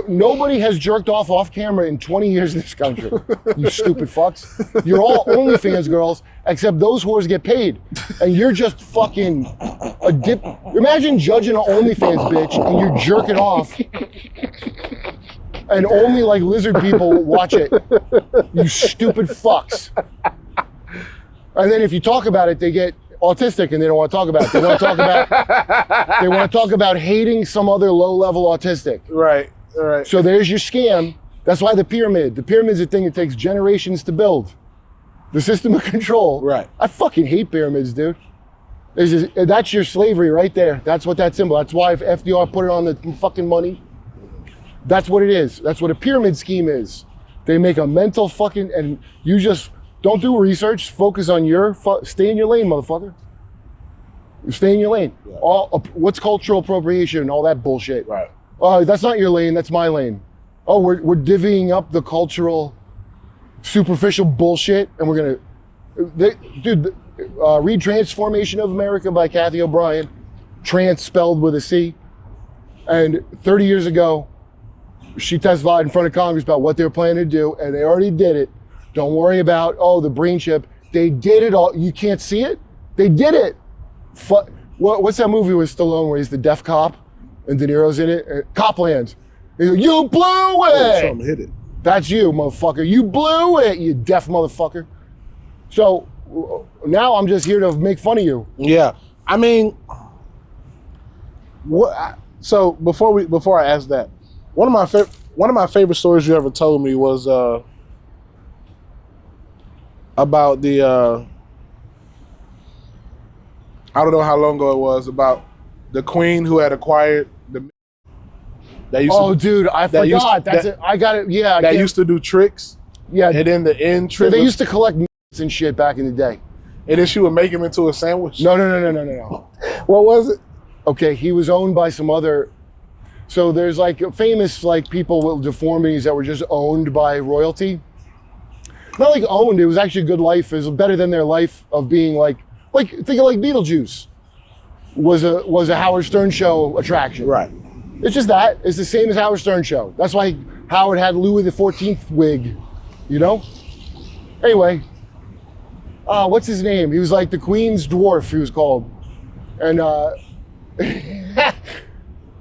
Nobody has jerked off camera in 20 years in this country. You stupid fucks. You're all OnlyFans girls, except those whores get paid. And you're just fucking a dip. Imagine judging an OnlyFans bitch and you're jerking off and only like lizard people watch it. You stupid fucks. And then if you talk about it, they get autistic and they don't want to talk about it. They want to talk about hating some other low-level autistic. Right. So there's your scam. That's why the pyramid's a thing that takes generations to build. The system of control. Right. I fucking hate pyramids, dude. That's your slavery right there. That's what that symbol. That's why if FDR put it on the fucking money. That's what it is. That's what a pyramid scheme is. They make a mental fucking, and you just don't do research. Focus on stay in your lane, motherfucker. Stay in your lane. Yeah. What's cultural appropriation and all that bullshit? Right. That's not your lane. That's my lane. Oh, we're divvying up the cultural, superficial bullshit, and we're gonna, read Transformation of America by Kathy O'Brien, trans spelled with a C. And 30 years ago, she testified in front of Congress about what they were planning to do, and they already did it. Don't worry about, the brain chip. They did it all. You can't see it? They did it. What's that movie with Stallone where he's the deaf cop and De Niro's in it? Copland. You blew it! Something hit it. That's you, motherfucker. You blew it, you deaf motherfucker. So now I'm just here to make fun of you. Yeah. I mean, so before I ask that, one of my favorite stories you ever told me was about the I don't know how long ago it was, about the queen who had acquired the dude, I forgot. I got it. Yeah, that used to do tricks. Yeah, and then the end trick. They used to collect and shit back in the day. And then she would make him into a sandwich. No. What was it? Okay, he was owned by some other. So there's like famous people with deformities that were just owned by royalty. Not like owned, it was actually a good life. It was better than their life of being think of Beetlejuice was a Howard Stern show attraction. Right. It's just that. It's the same as Howard Stern show. That's why Howard had Louis XIV wig, Anyway, what's his name? He was like the Queen's dwarf, he was called. And at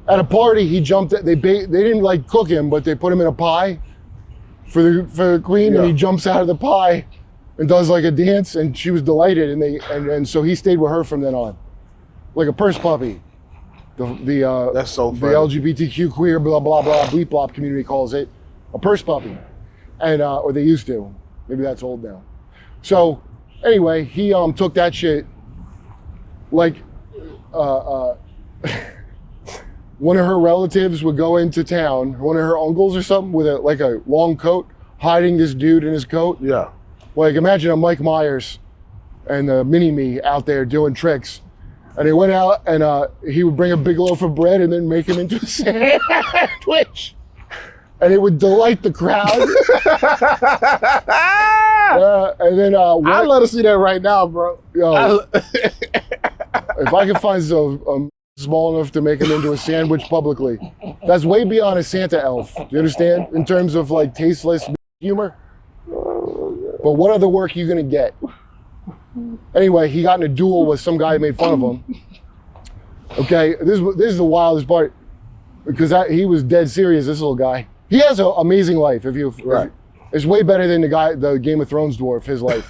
a party, he jumped. They didn't cook him, but they put him in a pie for the queen, and he jumps out of the pie and does a dance, and she was delighted, and so he stayed with her from then on, like a purse puppy. That's so funny. The LGBTQ queer blah blah blah bleep blop community calls it a purse puppy, and or they used to. Maybe that's old now. So anyway, he took that shit one of her relatives would go into town, one of her uncles or something, with a long coat, hiding this dude in his coat. Yeah. Like imagine a Mike Myers and the mini-me out there doing tricks. And he went out and he would bring a big loaf of bread and then make him into a sandwich. And it would delight the crowd. And then I'd love to see that right now, bro. If I could find some small enough to make him into a sandwich publicly, that's way beyond a Santa elf. Do you understand? In terms of like tasteless humor. But what other work are you gonna get? Anyway, he got in a duel with some guy who made fun of him. Okay, this is the wildest part because he was dead serious. This little guy. He has an amazing life. It's way better than the Game of Thrones dwarf. His life.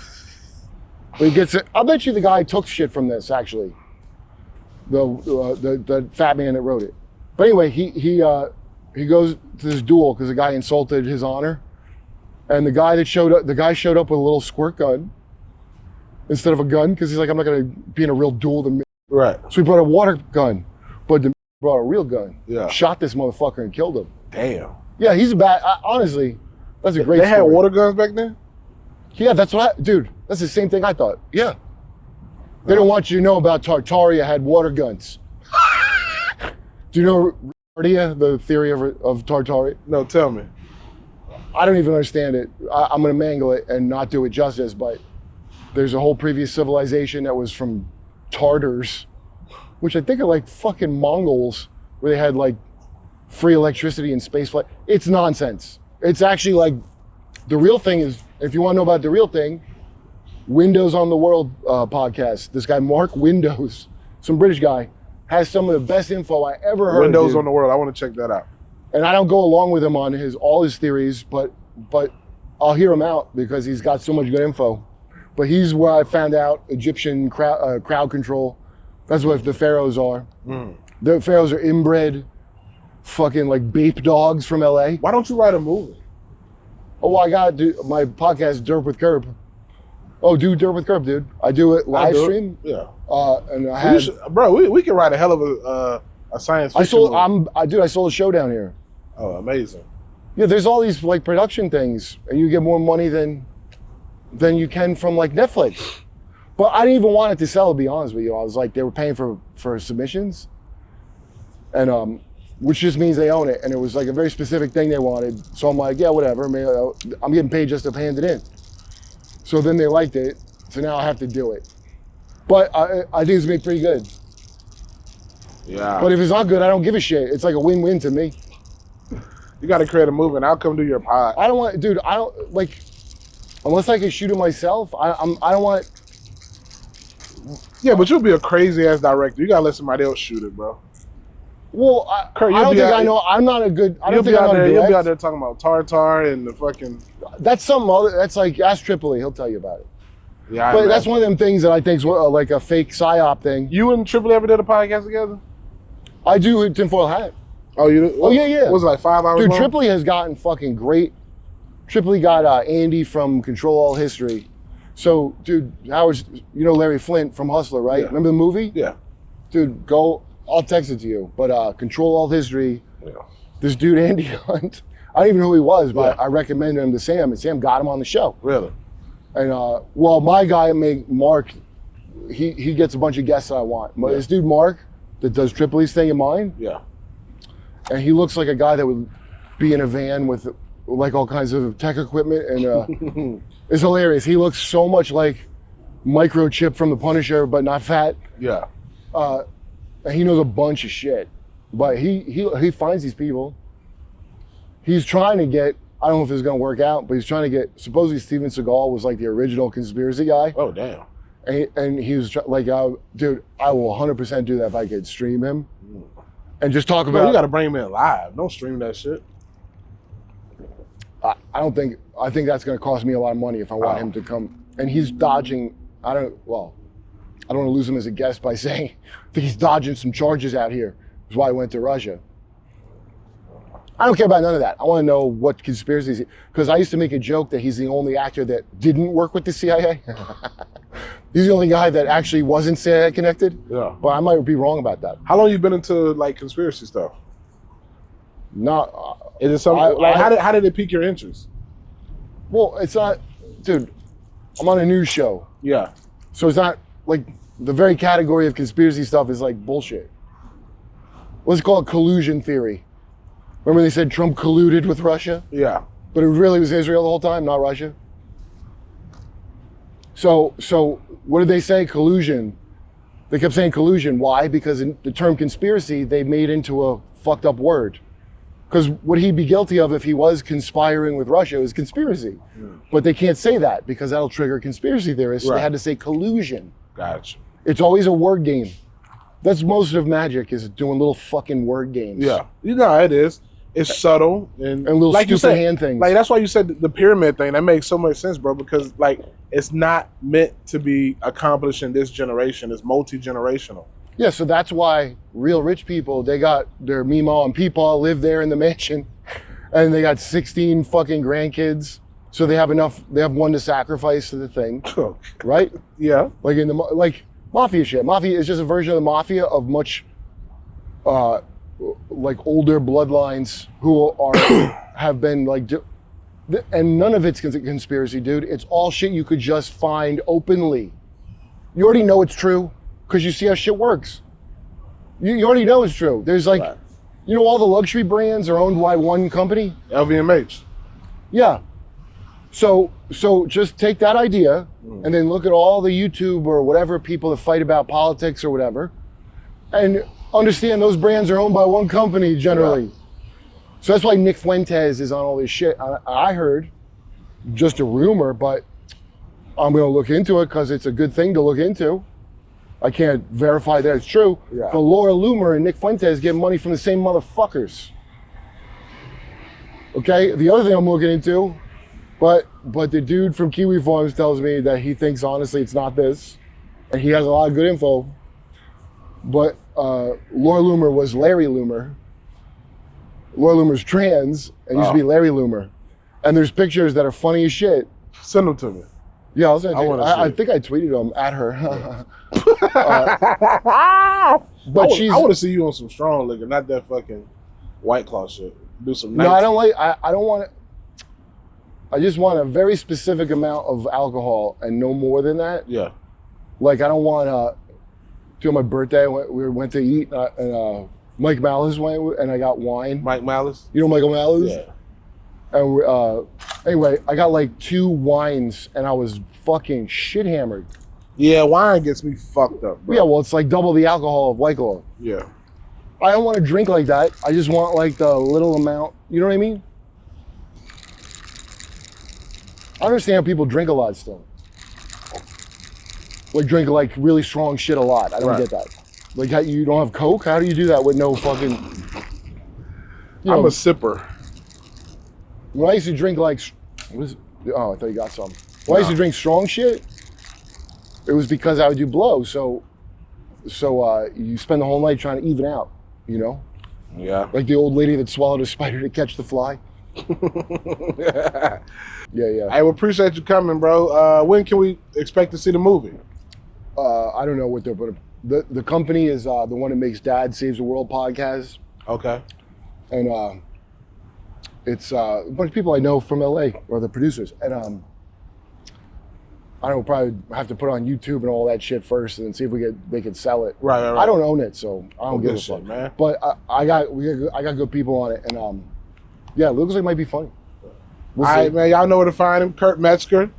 But he gets it. I'll bet you the guy took shit from this actually. The fat man that wrote it. But anyway, he goes to this duel because the guy insulted his honor, and the guy showed up with a little squirt gun instead of a gun because he's like, I'm not gonna be in a real duel. Right. So he brought a water gun, but the brought a real gun. Yeah. Shot this motherfucker and killed him. Damn. Yeah, he's honestly, that's a great They had story. water guns back then? Yeah, dude, that's the same thing I thought. Yeah. They don't want you to know about Tartaria had water guns. Do you know Tartaria, the theory of Tartaria? No, tell me. I don't even understand it. I'm gonna mangle it and not do it justice, but there's a whole previous civilization that was from Tartars, which I think are like fucking Mongols, where they had like free electricity and space flight. It's nonsense. It's actually like, the real thing is, if you wanna know about the real thing, Windows on the World podcast. This guy, Marc Windows, some British guy, has some of the best info I ever heard. Windows on the World, I wanna check that out. And I don't go along with him on all his theories, but I'll hear him out because he's got so much good info. But he's where I found out Egyptian crowd control. That's what the pharaohs are. Mm. The pharaohs are inbred, fucking like bape dogs from LA. Why don't you write a movie? Oh, well, I got to do my podcast, Derp with Curb. Oh, do Derp with Curb, dude. I do it live stream. Yeah. And I had, bro, we could write a hell of a science fiction movie. I sold a show down here. Oh, amazing. Yeah, there's all these like production things, and you get more money than you can from like Netflix. But I didn't even want it to sell, to be honest with you. I was like, they were paying for submissions, and which just means they own it, and it was like a very specific thing they wanted. So I'm like, yeah, whatever. I'm getting paid just to hand it in. So then they liked it, so now I have to do it. But I think it's gonna be pretty good. Yeah. But if it's not good, I don't give a shit. It's like a win-win to me. You got to create a movie, and I'll come do your pod. I don't want, dude. I don't like unless I can shoot it myself. I don't want. Yeah, but you'll be a crazy ass director. You gotta let somebody else shoot it, bro. Well, Kurt, I don't think I know. I'm not a good. I don't think I know how to You'll be out direct. there talking about tartar and the fucking. That's something other. That's like ask Tripoli. He'll tell you about it. Yeah, But that's one of them things that I think is like a fake psyop thing. You and Triple ever did a podcast together? I do tinfoil hat. Oh, you did? Oh yeah. Was it like 5 hours Dude, long? Tripoli has gotten fucking great. Tripoli got Andy from Control All History. So, dude, Howard's, you know Larry Flint from Hustler, right? Yeah. Remember the movie? Yeah. Dude, go. I'll text it to you. But Control All History. Yeah. This dude Andy Hunt. I don't even know who he was, but Yeah. I recommended him to Sam, and Sam got him on the show. Really? And well, my guy, Marc, he gets a bunch of guests that I want. Yeah. This dude Marc that does Tripoli's thing in mine, Yeah. and he looks like a guy that would be in a van with like all kinds of tech equipment, and it's hilarious. He looks so much like Microchip from The Punisher, but not fat. Yeah. And he knows a bunch of shit, but he finds these people. He's trying to get. I don't know if it's gonna work out, but he's trying to get. Supposedly Steven Seagal was like the original conspiracy guy. Oh, damn. And he was like, dude, I will 100% do that if I could stream him and just talk Bro, about. you got to bring him in live. Don't stream that shit. I think that's going to cost me a lot of money if I want him to come. And he's dodging. I don't want to lose him as a guest by saying I think he's dodging some charges out here. That's why I went to Russia. I don't care about none of that. I want to know what conspiracies, because I used to make a joke that he's the only actor that didn't work with the CIA. He's the only guy that actually wasn't CIA connected. Yeah. But I might be wrong about that. How long you been into like conspiracy stuff? Not. Is it something how did it pique your interest? Well, it's not, dude. I'm on a news show. Yeah. So it's not like the very category of conspiracy stuff is like bullshit. Let's call it collusion theory. Remember they said Trump colluded with Russia? Yeah. But it really was Israel the whole time, not Russia. So what did they say? Collusion. They kept saying collusion. Why? Because the term conspiracy, they made into a fucked up word. Because what he'd be guilty of if he was conspiring with Russia is conspiracy. But they can't say that because that'll trigger conspiracy theorists. So they had to say collusion. Gotcha. It's always a word game. That's most of magic, is doing little fucking word games. Yeah. You know, it is. It's subtle and little like you stupid said, hand things. Like that's why you said the pyramid thing. That makes so much sense, bro. Because like it's not meant to be accomplished in this generation. It's multi-generational. Yeah, so that's why real rich people, they got their Meemaw and Peepaw live there in the mansion, and they got 16 fucking grandkids. So they have enough. They have one to sacrifice to the thing, right? Yeah. Like in the mafia shit. Mafia is just a version of the mafia of much, like older bloodlines who are have been like, and none of it's a conspiracy, dude. It's all shit you could just find openly. You already know it's true because you see how shit works. You already know it's true. There's like, you know, all the luxury brands are owned by one company. LVMH. Yeah. So just take that idea and then look at all the YouTube or whatever people that fight about politics or whatever, and understand those brands are owned by one company generally. Yeah. So that's why Nick Fuentes is on all this shit. I heard, just a rumor, but I'm gonna look into it because it's a good thing to look into. I can't verify that it's true. Yeah. But Laura Loomer and Nick Fuentes get money from the same motherfuckers. Okay, the other thing I'm looking into, but the dude from Kiwi Farms tells me that he thinks honestly it's not this, and he has a lot of good info. But Laura Loomer was Larry Loomer. Laura Loomer's trans and used to be Larry Loomer. And there's pictures that are funny as shit. Send them to me. Yeah, I think I tweeted them at her. But I want to see you on some strong liquor, not that fucking White Claw shit. Do some. No, I don't want it. I just want a very specific amount of alcohol and no more than that. Yeah. Like I don't want on my birthday, we went to eat and Mike Malice went and I got wine. Mike Malice? You know Michael Malice? Yeah. And anyway, I got like 2 wines and I was fucking shit hammered. Yeah, wine gets me fucked up, bro. Yeah, well, it's like double the alcohol of White Claw. Yeah. I don't want to drink like that. I just want like the little amount. You know what I mean? I understand people drink a lot still. Like drink like really strong shit a lot. I don't get that. Like how you don't have Coke? How do you do that with no fucking... I'm a sipper. When I used to drink like... I thought you got some. When I used to drink strong shit, it was because I would do blow. So you spend the whole night trying to even out, you know? Yeah. Like the old lady that swallowed a spider to catch the fly. Yeah. I appreciate you coming, bro. When can we expect to see the movie? I don't know what they're putting. The company is the one that makes Dad Saves the World podcast. Okay. And it's a bunch of people I know from LA or the producers. And I don't know, probably have to put it on YouTube and all that shit first and then see if they can sell it. Right. I don't own it, so I don't give a fuck, man. But I got good people on it, and yeah, it looks like it might be funny. All right, man. Y'all know where to find him, Kurt Metzger.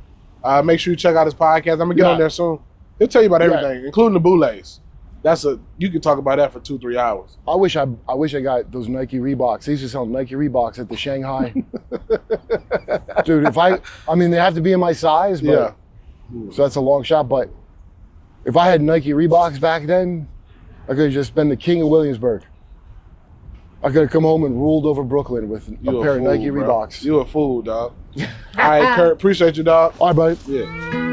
Make sure you check out his podcast. I'm gonna get on there soon. He'll tell you about everything, including the bootlays. You can talk about that for 2-3 hours. I wish I got those Nike Reeboks. They used to sell Nike Reeboks at the Shanghai. Dude, they have to be in my size, but so that's a long shot. But if I had Nike Reeboks back then, I could have just been the king of Williamsburg. I could have come home and ruled over Brooklyn with a pair of Nike Reeboks. You a fool, dog. All right, Kurt, appreciate you, dog. All right, buddy. Yeah.